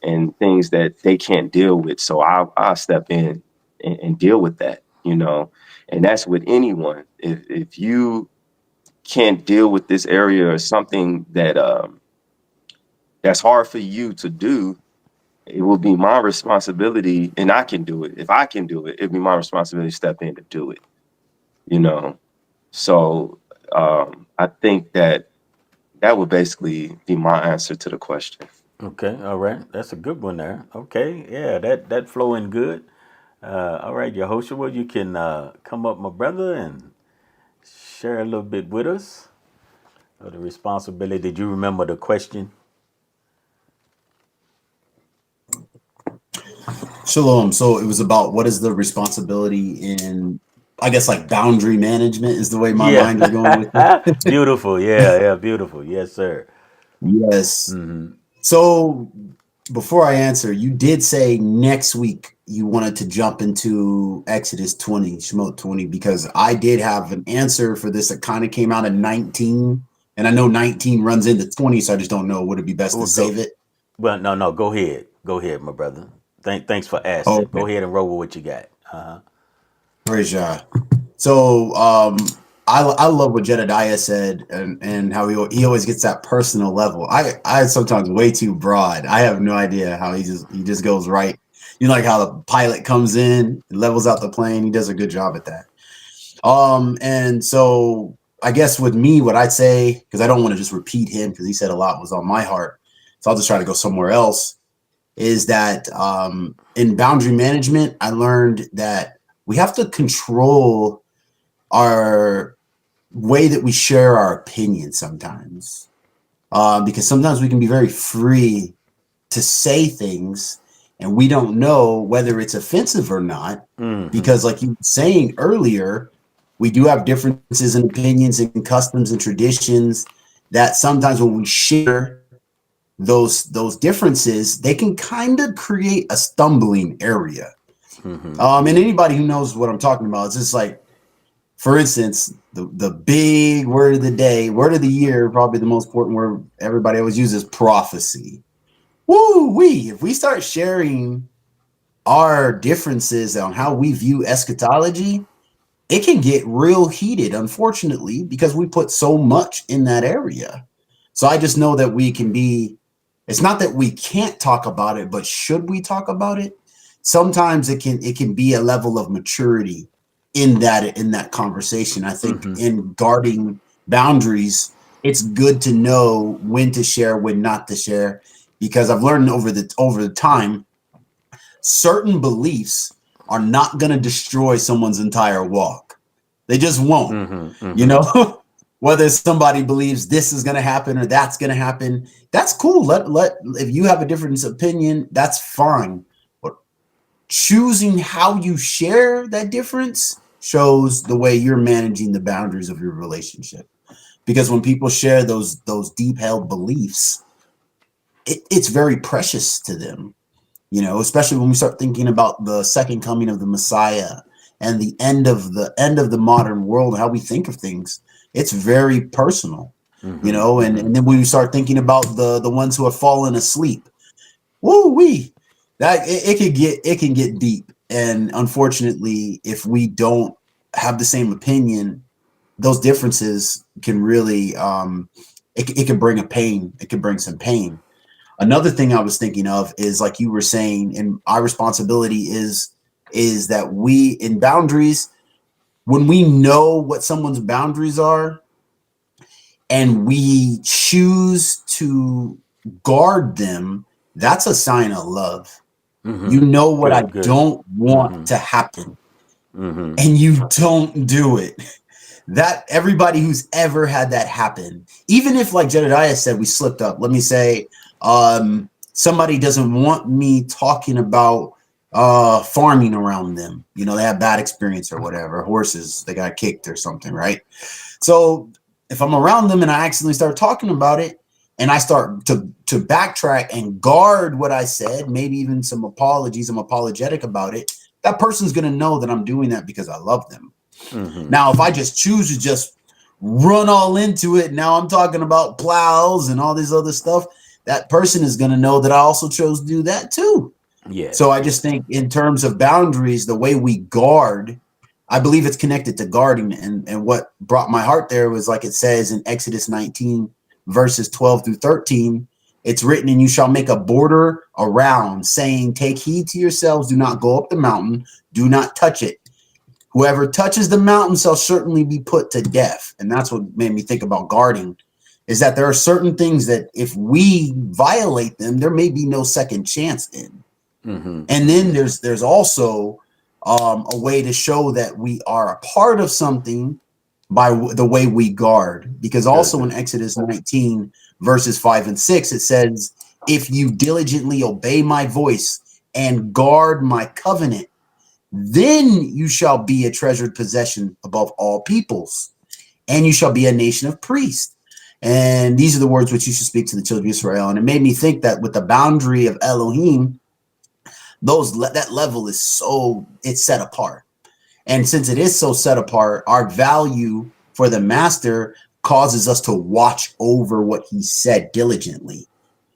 and things that they can't deal with. So I'll step in and deal with that. And that's with anyone. If you can't deal with this area or something that's hard for you to do, it will be my responsibility, and I can do it. If I can do it, it'd be my responsibility to step in to do it. You know, so I think that would basically be my answer to the question. Okay, all right. That's a good one there. Okay, yeah, that flowing good. All right, Yehoshua, you can come up, my brother, and share a little bit with us of the responsibility. Did you remember the question? Shalom. So it was about what is the responsibility in, I guess, like boundary management is the way my Yeah. mind is going with it. Beautiful. Yeah, yeah, beautiful. Yes, sir. Yes. Mm-hmm. So before I answer, you did say next week you wanted to jump into Exodus 20, Shemot 20, because I did have an answer for this that kind of came out in 19. And I know 19 runs into 20, so I just don't know. Would it be best to We'll go. save it? Well, no, no. Go ahead. Go ahead, my brother. Thanks for asking. Okay. Go ahead and roll with what you got. Uh-huh. Praise Yah. So I love what Jedediah said and how he always gets that personal level. I sometimes way too broad. I have no idea how he just goes right. You know, like how the pilot comes in, levels out the plane. He does a good job at that. And so I guess with me, what I'd say, because I don't want to just repeat him because he said a lot was on my heart. So I'll just try to go somewhere else, is that in boundary management, I learned that we have to control our way that we share our opinion sometimes, because sometimes we can be very free to say things and we don't know whether it's offensive or not, Mm-hmm. because like you were saying earlier, we do have differences in opinions and customs and traditions that sometimes when we share those differences, they can kind of create a stumbling area. Mm-hmm. And anybody who knows what I'm talking about, it's just like, for instance, the big word of the day, word of the year, probably the most important word everybody always uses, prophecy. Woo wee! If we start sharing our differences on how we view eschatology, it can get real heated, unfortunately, because we put so much in that area. So I just know that we can be, it's not that we can't talk about it, but should we talk about it? Sometimes it can be a level of maturity in that conversation. I think Mm-hmm. in guarding boundaries, it's good to know when to share, when not to share, because I've learned over the time, certain beliefs are not going to destroy someone's entire walk. They just won't. Mm-hmm. You Mm-hmm. know, whether somebody believes this is going to happen or that's going to happen, that's cool. Let if you have a different opinion, that's fine. But choosing how you share that difference shows the way you're managing the boundaries of your relationship. Because when people share those deep held beliefs, it's very precious to them. You know, especially when we start thinking about the second coming of the Messiah and the end of the modern world, how we think of things. It's very personal, you Mm-hmm. know, Mm-hmm. and then when we start thinking about the ones who have fallen asleep, woo wee, that it can get deep. And unfortunately, if we don't have the same opinion, those differences can really it can bring a pain. It can bring some pain. Another thing I was thinking of is, like you were saying, and our responsibility is that we, in boundaries, when we know what someone's boundaries are and we choose to guard them, that's a sign of love. Mm-hmm. You know what I Good. Good. don't want Mm-hmm. to happen, Mm-hmm. and you don't do it. That everybody who's ever had that happen, even if, like Jedediah said, we slipped up. Let me say, somebody doesn't want me talking about farming around them. You know, they have bad experience or whatever. Horses, they got kicked or something, right? So if I'm around them and I accidentally start talking about it, and I start to backtrack and guard what I said, maybe even some apologies, I'm apologetic about it, that person's gonna know that I'm doing that because I love them. Mm-hmm. Now, if I just choose to just run all into it, now I'm talking about plows and all this other stuff, that person is going to know that I also chose to do that too. So Yes. I just think in terms of boundaries, the way we guard, I believe it's connected to guarding. And what brought my heart there was, like it says in Exodus 19, verses 12 through 13, It's written, and you shall make a border around, saying, take heed to yourselves, do not go up the mountain, do not touch it. Whoever touches the mountain shall certainly be put to death. And that's what made me think about guarding, is that there are certain things that if we violate them, there may be no second chance in. And then there's also a way to show that we are a part of something by the way we guard. Because Good, also in good. Exodus 19, verses 5 and 6, it says, if you diligently obey my voice and guard my covenant, then you shall be a treasured possession above all peoples, and you shall be a nation of priests. And these are the words which you should speak to the children of Israel. And it made me think that with the boundary of Elohim, that level is it's set apart. And since it is so set apart, our value for the master causes us to watch over what he said diligently.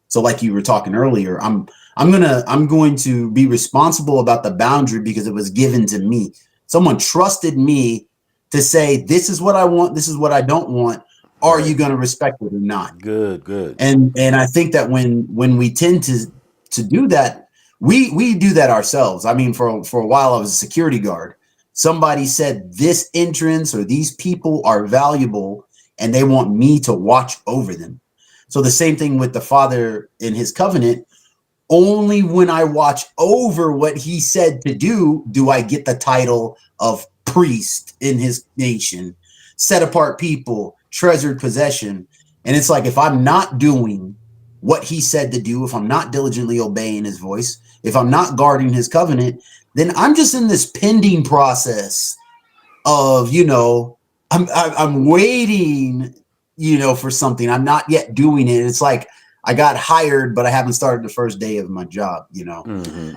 So like you were talking earlier, I'm going to be responsible about the boundary because it was given to me. Someone trusted me to say, this is what I want, this is what I don't want. Are you Right. going to respect it or not? Good, good. And I think that when we tend to do that, we do that ourselves. I mean, for a while I was a security guard. Somebody said this entrance or these people are valuable and they want me to watch over them. So the same thing with the Father in his covenant. Only when I watch over what he said to do I get the title of priest in his nation, set apart people, treasured possession. And it's like, if I'm not doing what he said to do, if I'm not diligently obeying his voice, if I'm not guarding his covenant, then I'm just in this pending process of, I'm waiting, for something. I'm not yet doing it. It's like I got hired, but I haven't started the first day of my job.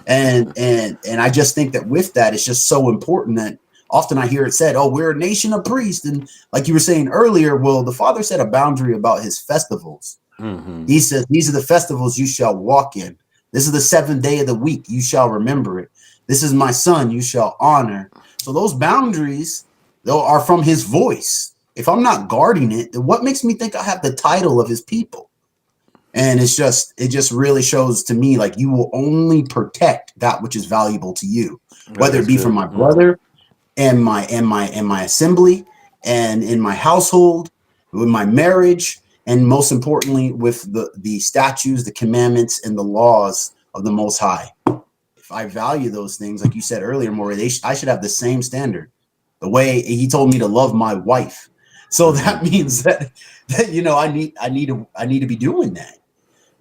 And I just think that with that, it's just so important that often I hear it said, oh, we're a nation of priests. And like you were saying earlier, well, the Father set a boundary about his festivals. He says, these are the festivals you shall walk in. This is the seventh day of the week. You shall remember it. This is my son. You shall honor. So those boundaries, though, are from his voice. If I'm not guarding it, then what makes me think I have the title of his people? And it just really shows to me, like, you will only protect that which is valuable to you, Well, whether it that's be from good. my brother and my assembly and in my household, with my marriage, and most importantly with the statutes, the commandments, and the laws of the Most High. If I value those things, like you said earlier, Maury, I should have the same standard. The way he told me to love my wife, so that means that I need to be doing that.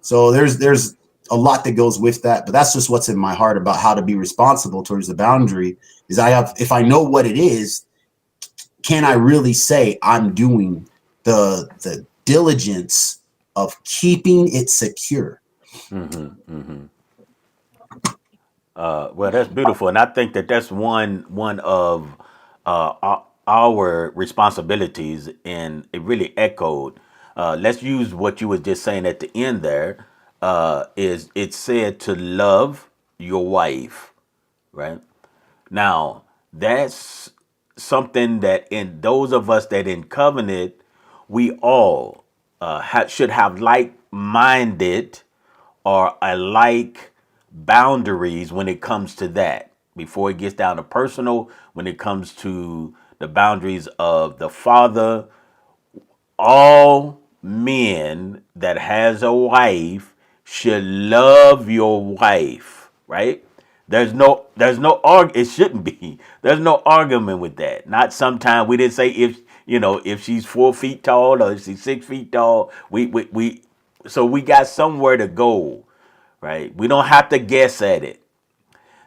So there's a lot that goes with that, but that's just what's in my heart about how to be responsible towards the boundary. Is if I know what it is, can I really say I'm doing the diligence of keeping it secure? Well, that's beautiful, and I think that that's one of our responsibilities, and it really echoed. Let's use what you were just saying at the end there. Is it said to love your wife, right? Now, that's something that in those of us that in covenant, we all should have like-minded or a like boundaries when it comes to that. Before it gets down to personal, when it comes to the boundaries of the father, all men that has a wife should love your wife, right? It shouldn't be. There's no argument with that. Not sometime we didn't say if she's 4 feet tall or if she's 6 feet tall. So we got somewhere to go, right? We don't have to guess at it.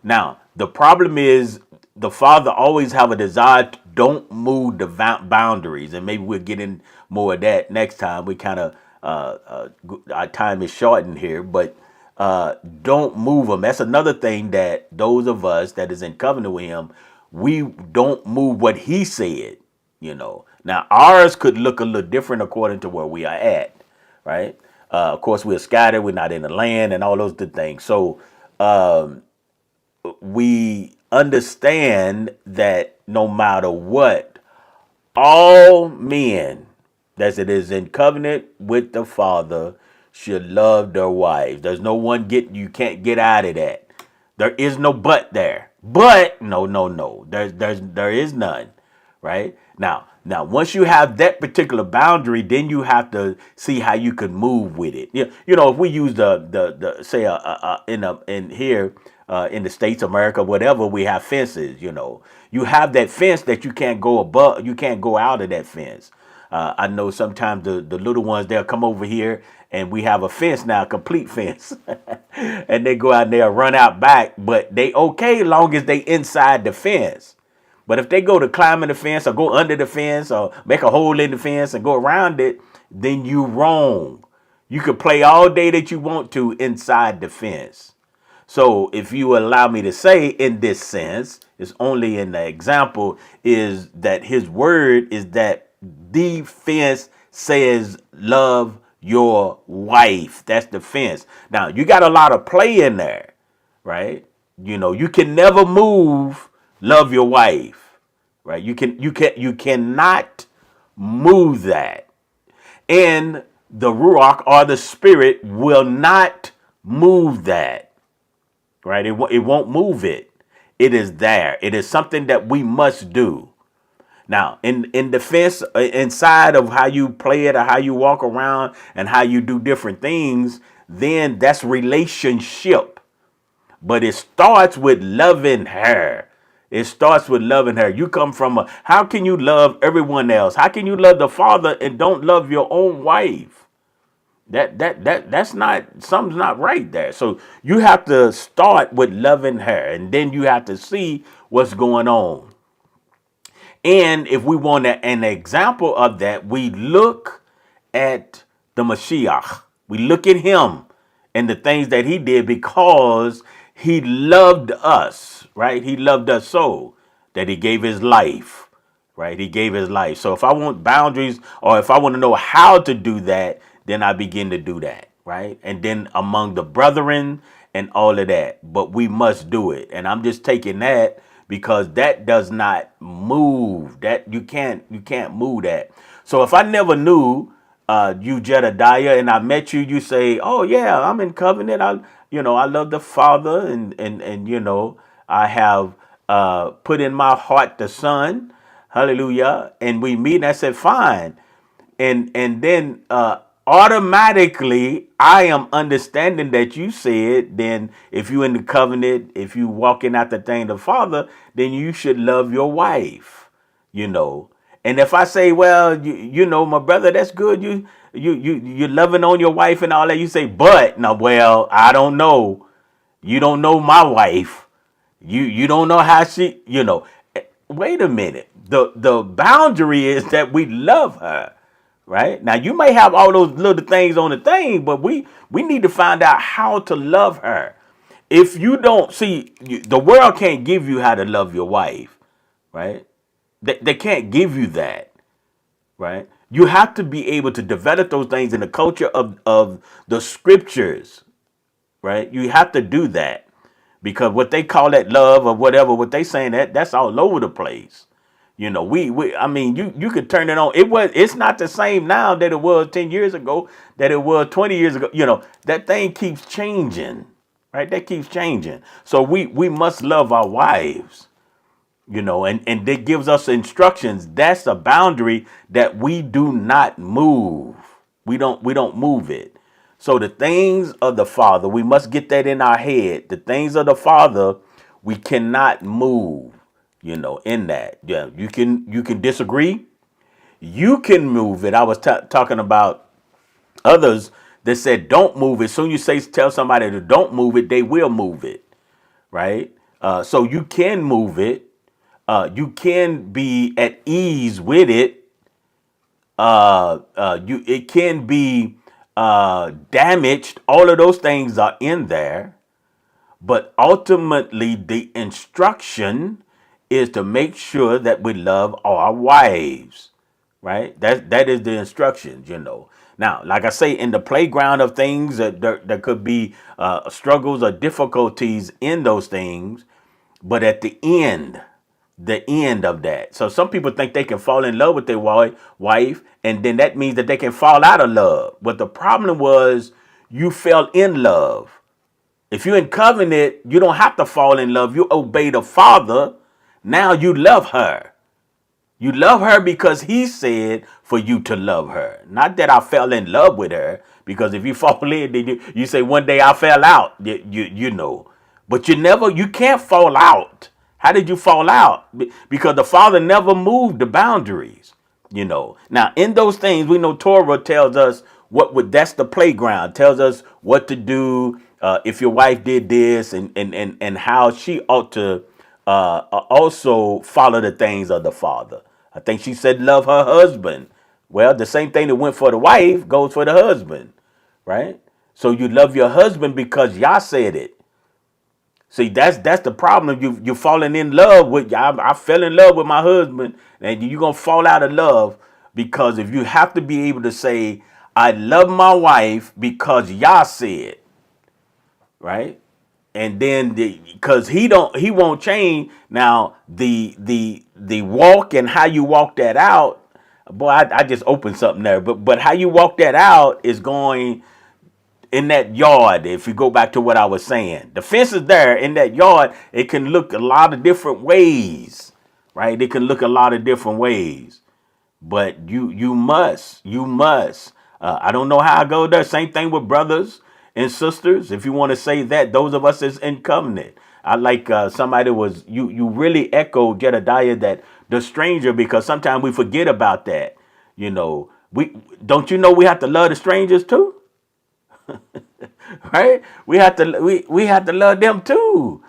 Now, the problem is the father always have a desire to don't move the boundaries, and maybe we'll get in more of that next time. We kind of our time is shortened here, but don't move them. That's another thing that those of us that is in covenant with him, we don't move what he said. Now ours could look a little different according to where we are at, right? Of course, we're scattered. We're not in the land, and all those good things. So we understand that no matter what, all men that it is in covenant with the Father should love their wives. There's no one you can't get out of that. There is no but there. But no, no, no. There is none. Right? Now once you have that particular boundary, then you have to see how you can move with it. If we use the say in here in the States, America, whatever, we have fences. You have that fence that you can't go above, you can't go out of that fence. I know sometimes the little ones, they'll come over here and we have a fence now, complete fence. And they go out and they'll run out back, but they okay long as they inside the fence. But if they go to climbing the fence or go under the fence or make a hole in the fence and go around it, then you wrong. You can play all day that you want to inside the fence. So if you allow me to say, in this sense, it's only in the example, is that his word is that the fence says love your wife. That's the fence. Now you got a lot of play in there, right? You can never move love your wife, right? You cannot move that. And the ruach or the spirit will not move that. Right? It won't move it. It is there. It is something that we must do. Now, in defense, inside of how you play it or how you walk around and how you do different things, then that's relationship. But it starts with loving her. It starts with loving her. You come from how can you love everyone else? How can you love the Father and don't love your own wife? That's not, something's not right there. So you have to start with loving her, and then you have to see what's going on. And if we want an example of that, we look at the Mashiach. We look at him and the things that he did because he loved us, right? He loved us so that he gave his life, right? He gave his life. So if I want boundaries or if I want to know how to do that, then I begin to do that, right? And then among the brethren and all of that, but we must do it. And I'm just taking that because that does not move. That you can't move that. So if I never knew you, Jedediah, and I met you, you say, "Oh yeah, I'm in covenant. I love the Father, and I have put in my heart the Son, hallelujah." And we meet, and I said, "Fine," and then automatically I am understanding that you said, then if you in the covenant, if you walking out the thing of the Father, then you should love your wife. And if I say, well, my brother, that's good, you're loving on your wife and all that, you say, but now, well, I don't know, you don't know my wife, you don't know how she. Wait a minute, the boundary is that we love her. Right now, you may have all those little things on the thing, but we need to find out how to love her. If you don't see, the world can't give you how to love your wife, right? They can't give you that, right? You have to be able to develop those things in the culture of the scriptures, right? You have to do that because what they call that love or whatever, what they saying that's all over the place. I mean, you could turn it on. It's not the same now that it was 10 years ago, that it was 20 years ago. That thing keeps changing, right? That keeps changing. So we must love our wives, and that gives us instructions. That's a boundary that we do not move. We don't move it. So the things of the Father, we must get that in our head. The things of the Father, we cannot move. In that, yeah, you can disagree. You can move it. I was talking about others that said don't move it. Soon you tell somebody to don't move it, they will move it, right? So you can move it. You can be at ease with it. It can be damaged. All of those things are in there, but ultimately the instruction is to make sure that we love our wives, right? That is the instructions. Now, like I say, in the playground of things, there could be struggles or difficulties in those things, but at the end of that. So some people think they can fall in love with their wife, and then that means that they can fall out of love. But the problem was you fell in love. If you're in covenant, you don't have to fall in love. You obey the Father. Now you love her. You love her because he said for you to love her. Not that I fell in love with her, because if you fall in, then you say one day I fell out. You know. But you can't fall out. How did you fall out? Because the Father never moved the boundaries. You know. Now in those things, we know Torah tells us that's the playground, tells us what to do if your wife did this, and how she ought to also follow the things of the Father. I think she said love her husband. Well, the same thing that went for the wife goes for the husband, right? So you love your husband because Yah said it. See, that's the problem. You're falling in love with. I fell in love with my husband, and you're gonna fall out of love, because if you have to be able to say, I love my wife because Yah said, right? And then because he won't change. Now the walk and how you walk that out, boy, I just opened something there. But how you walk that out is going in that yard. If you go back to what I was saying, the fence is there in that yard. It can look a lot of different ways, right? It can look a lot of different ways. But you must. I don't know how I go there. Same thing with brothers and sisters. If you want to say that, those of us is in covenant. I like somebody was you really echoed Jedediah, that the stranger, because sometimes we forget about that. You know, we don't, you know, we have to love the strangers too, right? We have to love them too.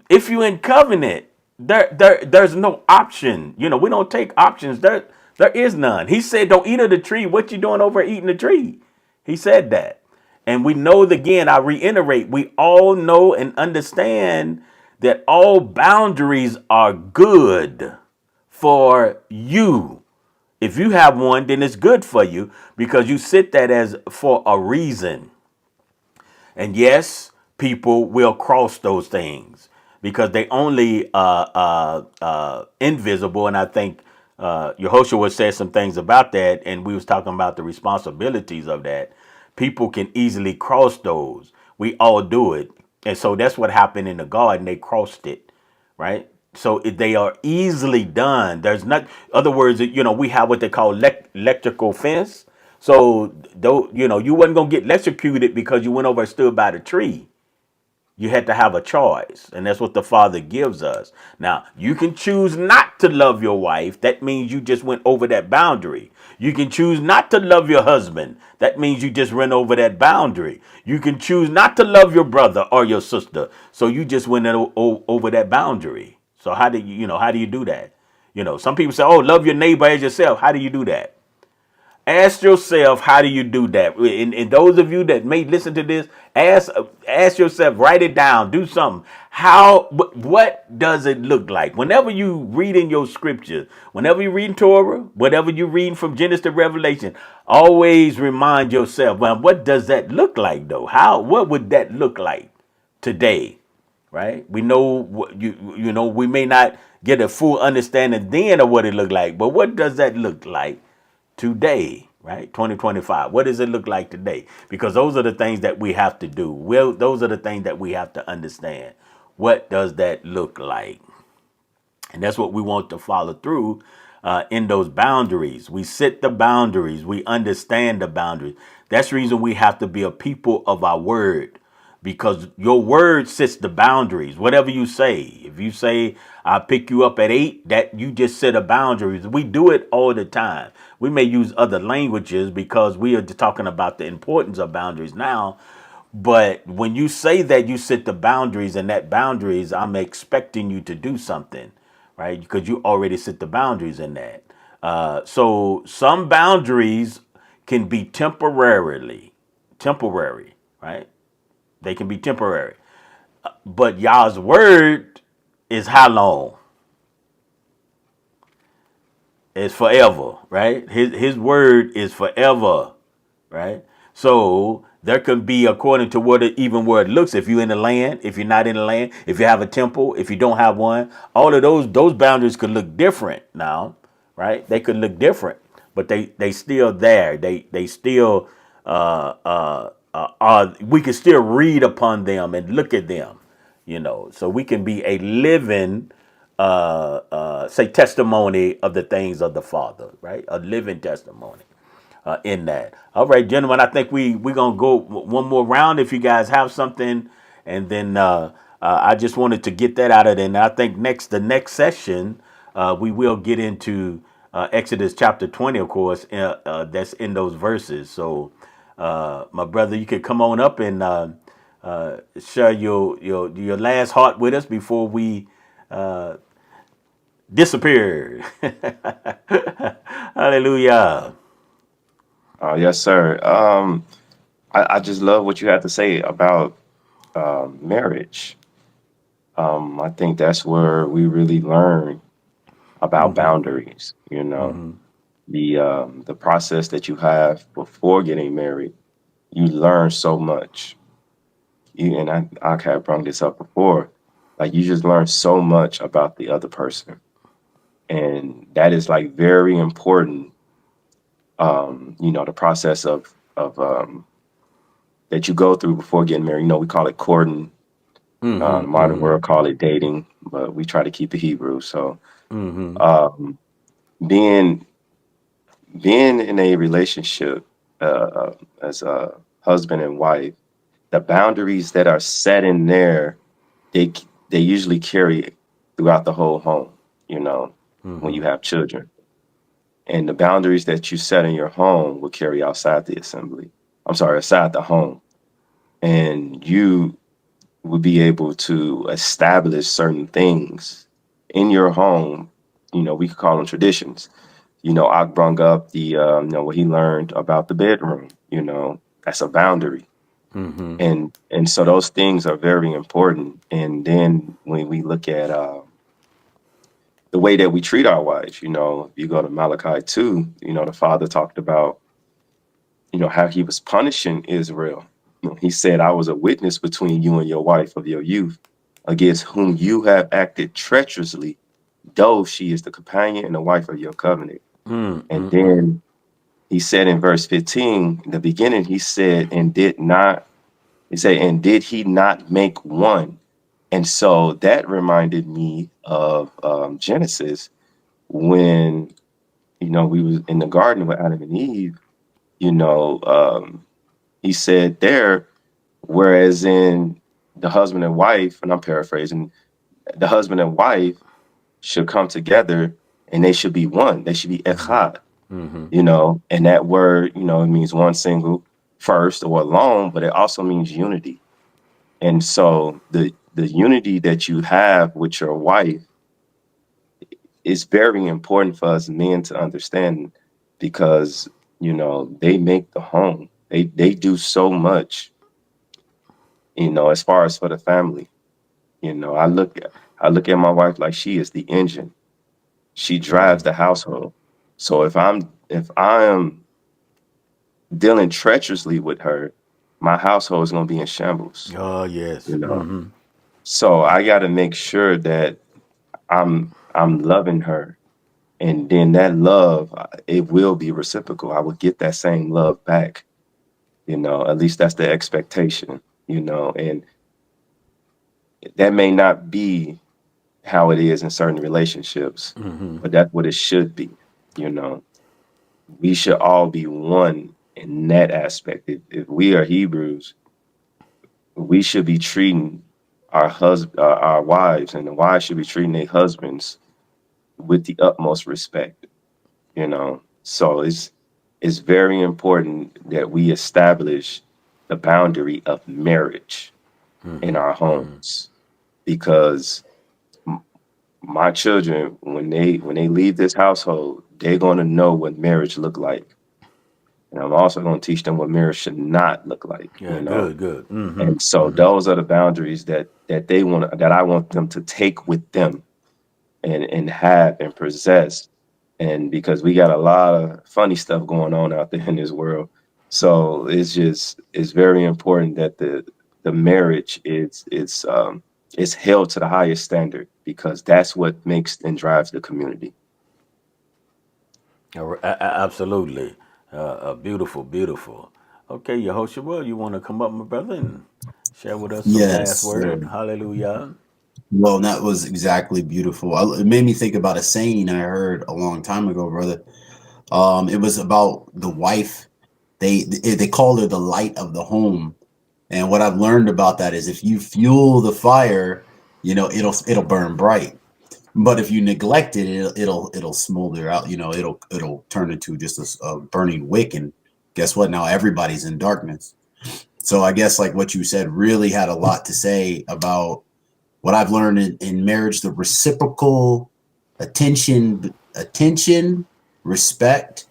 If you in covenant, there's no option. You know, we don't take options. There is none. He said, don't eat of the tree. What you doing over eating the tree? He said that. And we know, again, I reiterate, we all know and understand that all boundaries are good for you. If you have one, then it's good for you, because you set that as for a reason. And yes, people will cross those things because they only invisible. And I think Yehoshua said some things about that, and we was talking about the responsibilities of that. People can easily cross those. We all do it. And so that's what happened in the garden. They crossed it, right? So they are easily done. There's not, other words, you know, we have what they call electrical fence. So though, you know, you wasn't gonna get electrocuted because you went over and stood by the tree. You had to have a choice, and that's what the Father gives us. Now, you can choose not to love your wife. That means you just went over that boundary. You can choose not to love your husband. That means you just went over that boundary. You can choose not to love your brother or your sister. So you just went over that boundary. So how do how do you do that? You know, some people say, "Oh, love your neighbor as yourself." How do you do that? Ask yourself, how do you do that? And those of you that may listen to this, ask yourself, write it down, do something. What does it look like? Whenever you read in your scripture, whenever you read Torah, whatever you read from Genesis to Revelation, always remind yourself, well, what does that look like though? What would that look like today? Right? We know we may not get a full understanding then of what it looked like, but what does that look like today, right? 2025. What does it look like today? Because those are the things that we have to do. Well, those are the things that we have to understand. What does that look like? And that's what we want to follow through in those boundaries. We set the boundaries. We understand the boundaries. That's the reason we have to be a people of our word, because your word sets the boundaries. Whatever you say, if you say, I'll pick you up at 8, that you just set a boundaries. We do it all the time. We may use other languages because we are talking about the importance of boundaries now. But when you say that, you set the boundaries, and that boundaries, I'm expecting you to do something, right? Because you already set the boundaries in that. So some boundaries can be temporary, right? They can be temporary. But Yah's word is how long? It's forever, right? His word is forever, right? So there can be, according to where it looks, if you're in the land, if you're not in the land, if you have a temple, if you don't have one, all of those boundaries could look different now, right? They could look different, but they still there. They still we can still read upon them and look at them, so we can be a living, say, testimony of the things of the Father, right? A living testimony in that. All right, gentlemen, I think we're gonna go one more round if you guys have something, and then I just wanted to get that out of there. And I think the next session we will get into Exodus chapter 20, of course, that's in those verses. So, my brother, you could come on up and share your last heart with us before we disappear. Hallelujah. Yes, sir. I just love what you had to say about marriage. I think that's where we really learn about boundaries. The process that you have before getting married, you learn so much. I have brought this up before. Like you just learn so much about the other person, and that is like very important. The process of that you go through before getting married. We call it courting. The modern world call it dating, but we try to keep it Hebrew. So, um, being being in a relationship as a husband and wife, the boundaries that are set in there, they they usually carry throughout the whole home. You know, when you have children, and the boundaries that you set in your home will carry outside the assembly. I'm sorry, outside the home, and you will be able to establish certain things in your home. We could call them traditions. Ak brung up what he learned about the bedroom. That's a boundary, and so those things are very important. And then when we look at the way that we treat our wives, if you go to Malachi 2, the father talked about how he was punishing Israel. He said, I was a witness between you and your wife of your youth, against whom you have acted treacherously, though she is the companion and the wife of your covenant. And then he said in verse 15, in the beginning, he said, and did he not make one? And so that reminded me of Genesis when, we was in the garden with Adam and Eve, you know, um, he said there, whereas in the husband and wife, and I'm paraphrasing, the husband and wife should come together and they should be one. They should be echad, and that word, it means one single, first, or alone, but it also means unity. And so the unity that you have with your wife is very important for us men to understand because, they make the home. They do so much, as far as for the family. I look at my wife like she is the engine. She drives the household. So if I am dealing treacherously with her, my household is gonna be in shambles. Oh, You yes. know. So I gotta make sure that I'm loving her. And then that love, it will be reciprocal. I will get that same love back. At least that's the expectation, and that may not be how it is in certain relationships, but that's what it should be. You know, we should all be one in that aspect. If we are Hebrews, we should be treating our wives, and the wives should be treating their husbands with the utmost respect. So it's very important that we establish the boundary of marriage in our homes because my children, when they leave this household, they're going to know what marriage look like, and I'm also going to teach them what marriage should not look like. Yeah, good, good. And so those are the boundaries that I want them to take with them and have and possess. And because we got a lot of funny stuff going on out there in this world, so it's very important that the marriage is held to the highest standard because that's what makes and drives the community. Absolutely. Beautiful, beautiful. Okay, Yehoshua, you want to come up, my brother, and share with us some Yes, last sir. word? Hallelujah. Well, that was exactly beautiful. It made me think about a saying I heard a long time ago, brother. It was about the wife. They called her the light of the home. And what I've learned about that is if you fuel the fire, it'll burn bright. But if you neglect it, it'll smolder out. It'll turn into just a burning wick. And guess what? Now everybody's in darkness. So I guess like what you said really had a lot to say about what I've learned in marriage, the reciprocal attention, respect,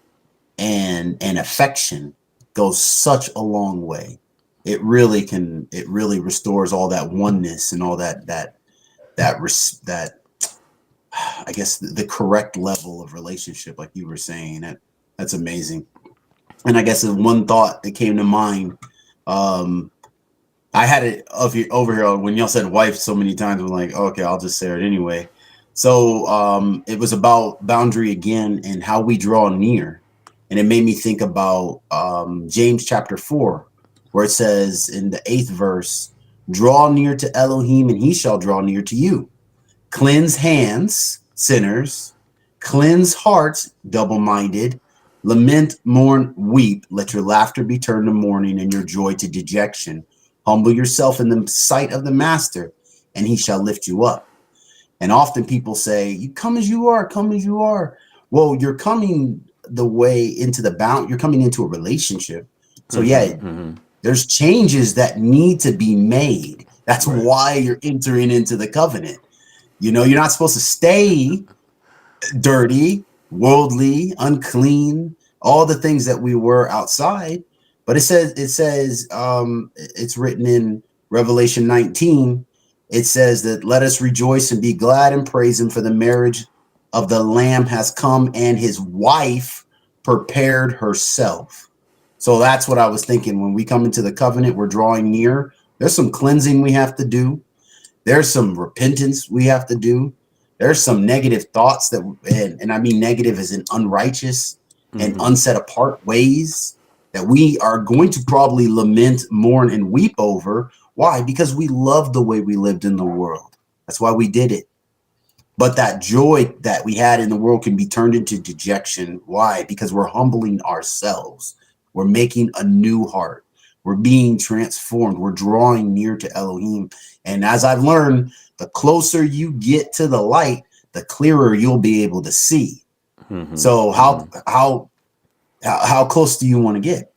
and affection goes such a long way. It really restores all that oneness and all that I guess the correct level of relationship, like you were saying. That's amazing. And I guess the one thought that came to mind, um, I had it over here when y'all said wife so many times. I'm like, okay, I'll just say it anyway. So it was about boundary again and how we draw near. And it made me think about James chapter 4, where it says in the 8th verse, draw near to Elohim and he shall draw near to you. Cleanse hands, sinners, cleanse hearts, double minded, lament, mourn, weep. Let your laughter be turned to mourning and your joy to dejection. Humble yourself in the sight of the master, and he shall lift you up. And often people say, you come as you are, come as you are. Well, you're coming the way into the bound, you're coming into a relationship. So, yeah, there's changes that need to be made. That's Right. why you're entering into the covenant. You're not supposed to stay dirty, worldly, unclean, all the things that we were outside. But it's written in Revelation 19. It says that let us rejoice and be glad and praise him for the marriage of the Lamb has come and his wife prepared herself. So that's what I was thinking. When we come into the covenant, we're drawing near. There's some cleansing we have to do. There's some repentance we have to do. There's some negative thoughts and I mean negative as in unrighteous and unset apart ways that we are going to probably lament, mourn, and weep over. Why? Because we love the way we lived in the world. That's why we did it. But that joy that we had in the world can be turned into dejection. Why? Because we're humbling ourselves. We're making a new heart. We're being transformed. We're drawing near to Elohim. And as I've learned, the closer you get to the light, the clearer you'll be able to see. So how close do you want to get?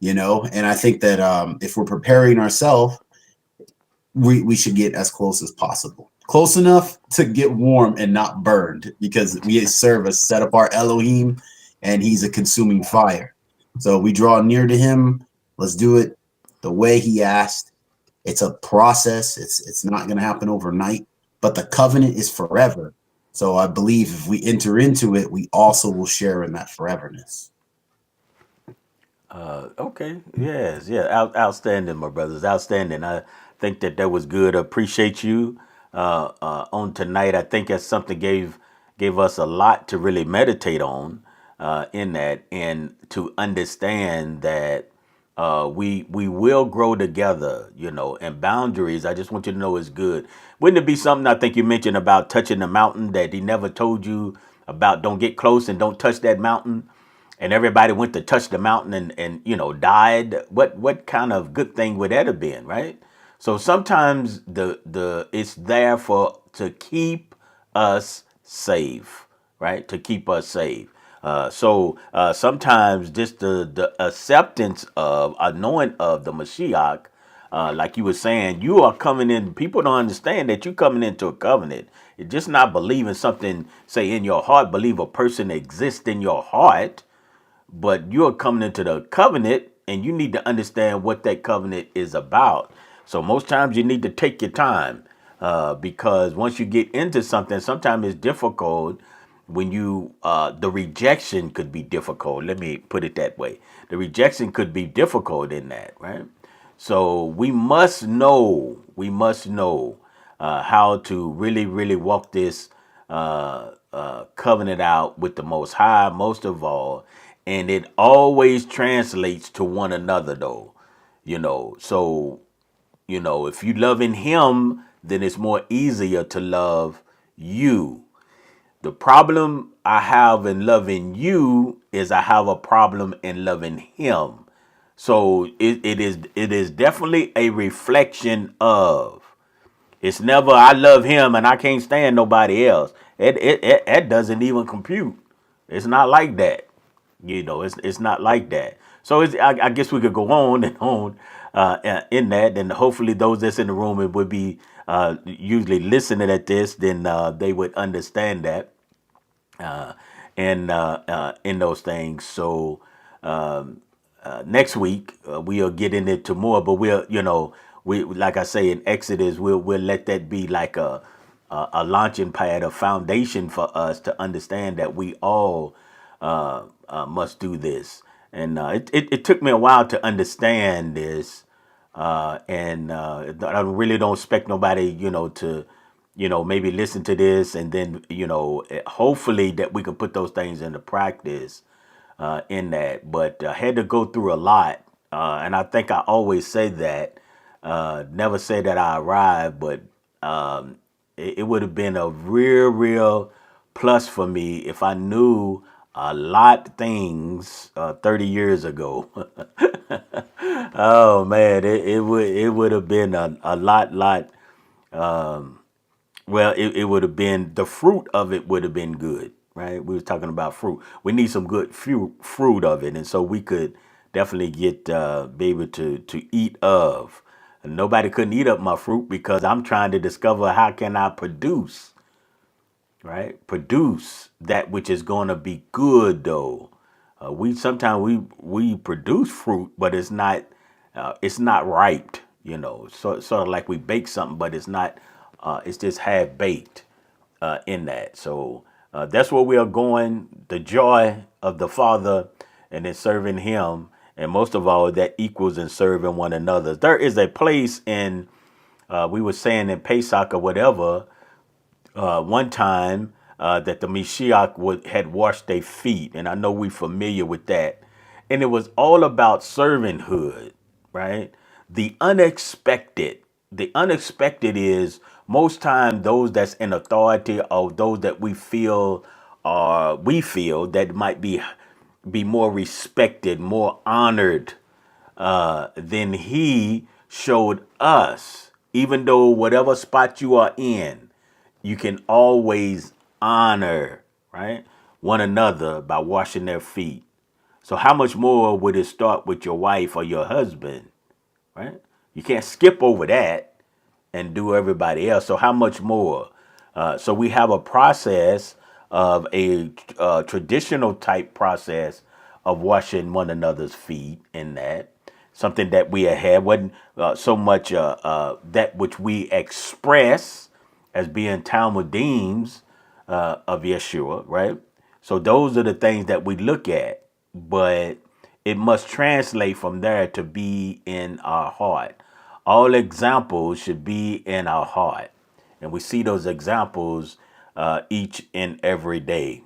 And I think that if we're preparing ourselves, we should get as close as possible. Close enough to get warm and not burned, because we serve a set apart Elohim and he's a consuming fire. So we draw near to him. Let's do it the way he asked. It's a process. It's not going to happen overnight, but the covenant is forever. So I believe if we enter into it, we also will share in that foreverness. Okay. Yes. Yeah. Outstanding, my brothers. Outstanding. I think that was good. Appreciate you on tonight. I think that's something gave us a lot to really meditate on in that, and to understand that we will grow together. And boundaries. I just want you to know is good. Wouldn't it be something? I think you mentioned about touching the mountain that he never told you about. Don't get close and don't touch that mountain, and everybody went to touch the mountain and died. What kind of good thing would that have been, right? So sometimes the it's there for to keep us safe, right? To keep us safe. So sometimes just the acceptance of knowing of the Mashiach, like you were saying, you are coming in. People don't understand that you're coming into a covenant. It's just not believing something, say in your heart, believe a person exists in your heart, but you're coming into the covenant and you need to understand what that covenant is about. So most times you need to take your time, because once you get into something, sometimes it's difficult when the rejection could be difficult. Let me put it that way. The rejection could be difficult in that, right? So we must know how to really, really walk this covenant out with the Most High, most of all, and it always translates to one another though. So if you loving him, then it's more easier to love you. The problem I have in loving you is I have a problem in loving him. So it is definitely a reflection of. It's never I love him and I can't stand nobody else. It doesn't even compute. It's not like that. It's not like that. So I guess we could go on and on in that, and hopefully those that's in the room it would be usually listening at this, then they would understand that uh, and in those things. So next week we'll get into more, but we like I say in Exodus, we'll let that be like a launching pad, a foundation for us to understand that we all must do this. And it took me a while to understand this, and I really don't expect nobody, to, maybe listen to this and then, hopefully that we can put those things into practice in that. But I had to go through a lot, and I think I always say that. Never say that I arrived, but it would have been a real plus for me if I knew a lot of things 30 years ago. Oh man, it would have been a lot. Well, it would have been, the fruit of it would have been good, right? We was talking about fruit. We need some good fruit of it, and so we could definitely get be able to eat of. And nobody couldn't eat up my fruit because I'm trying to discover how can I produce, right? Produce that which is going to be good though. We sometimes we produce fruit, but it's not ripe. So sort of like we bake something, but it's not. It's just half baked in that. So that's where we are going. The joy of the Father, and then serving Him, and most of all, that equals in serving one another. There is a place in we were saying in Pesach or whatever one time that the Mashiach had washed their feet, and I know we're familiar with that. And it was all about servanthood, right? The unexpected. The unexpected is most time those that's in authority or those that we feel that might be more respected, more honored than he showed us. Even though whatever spot you are in, you can always honor, right, one another by washing their feet. So how much more would it start with your wife or your husband, right? You can't skip over that and do everybody else. So how much more? So we have a process of a traditional type process of washing one another's feet in that. Something that we had wasn't so much that which we express as being Talmudims of Yeshua, right? So those are the things that we look at, but it must translate from there to be in our heart. All examples should be in our heart, and we see those examples each and every day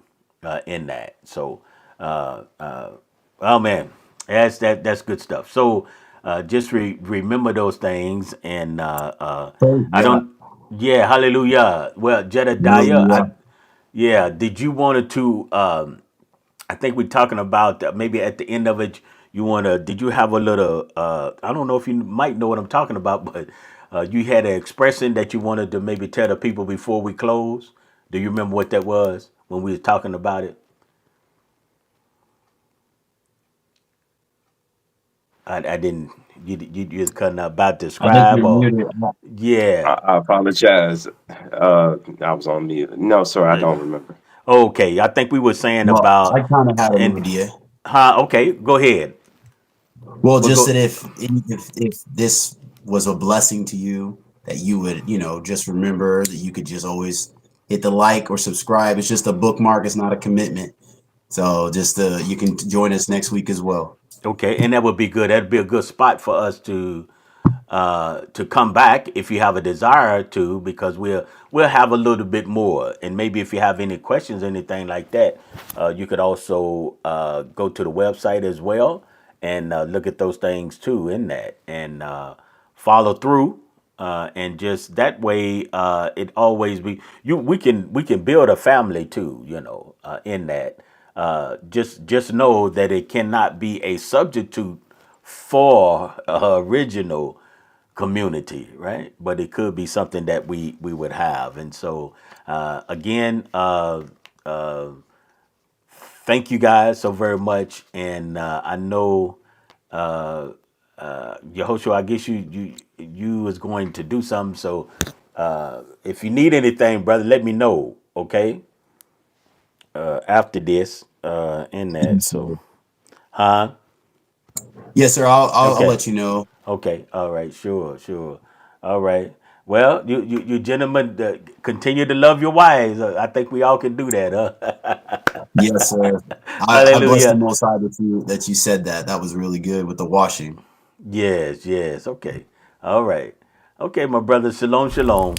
in that. So, oh man, that's good stuff. So, just remember those things, and Oh, I yeah. don't. Yeah, hallelujah. Well, Jedediah, Hallelujah. yeah. Did you wanted to? I think we're talking about maybe at the end of it, you want to, did you have a little, I don't know if you might know what I'm talking about, but you had an expression that you wanted to maybe tell the people before we close. Do you remember what that was when we were talking about it? I didn't, you just couldn't about I think describe you're or, muted. yeah. I apologize. I was on mute. No, sir, I don't remember. Okay. I think we were saying Well, I about, kind of had an and, idea. okay, go ahead. Well, We'll just that go. if this was a blessing to you, that you would, just remember that you could just always hit the like or subscribe. It's just a bookmark. It's not a commitment. So just you can join us next week as well. Okay. And that would be good. That'd be a good spot for us to to come back if you have a desire to, because we'll have a little bit more. And maybe if you have any questions, anything like that, you could also go to the website as well and look at those things too in that, and follow through. And just that way, it always be you. We can build a family too, in that. Just know that it cannot be a substitute for original community, right? But it could be something that we would have. And so again, thank you guys so very much. And I know Yehoshua, I guess you was going to do something. So if you need anything, brother, let me know. Okay, after this, in that. Yes, So, sir. huh? Yes, sir. I'll Okay. let you know. Okay. All right. Sure. Sure. All right. Well, you gentlemen continue to love your wives. I think we all can do that, huh? Yes, sir. I bless the Hallelujah. Most High that you said that. That was really good with the washing. Yes. Yes. Okay. All right. Okay, my brother. Shalom. Shalom.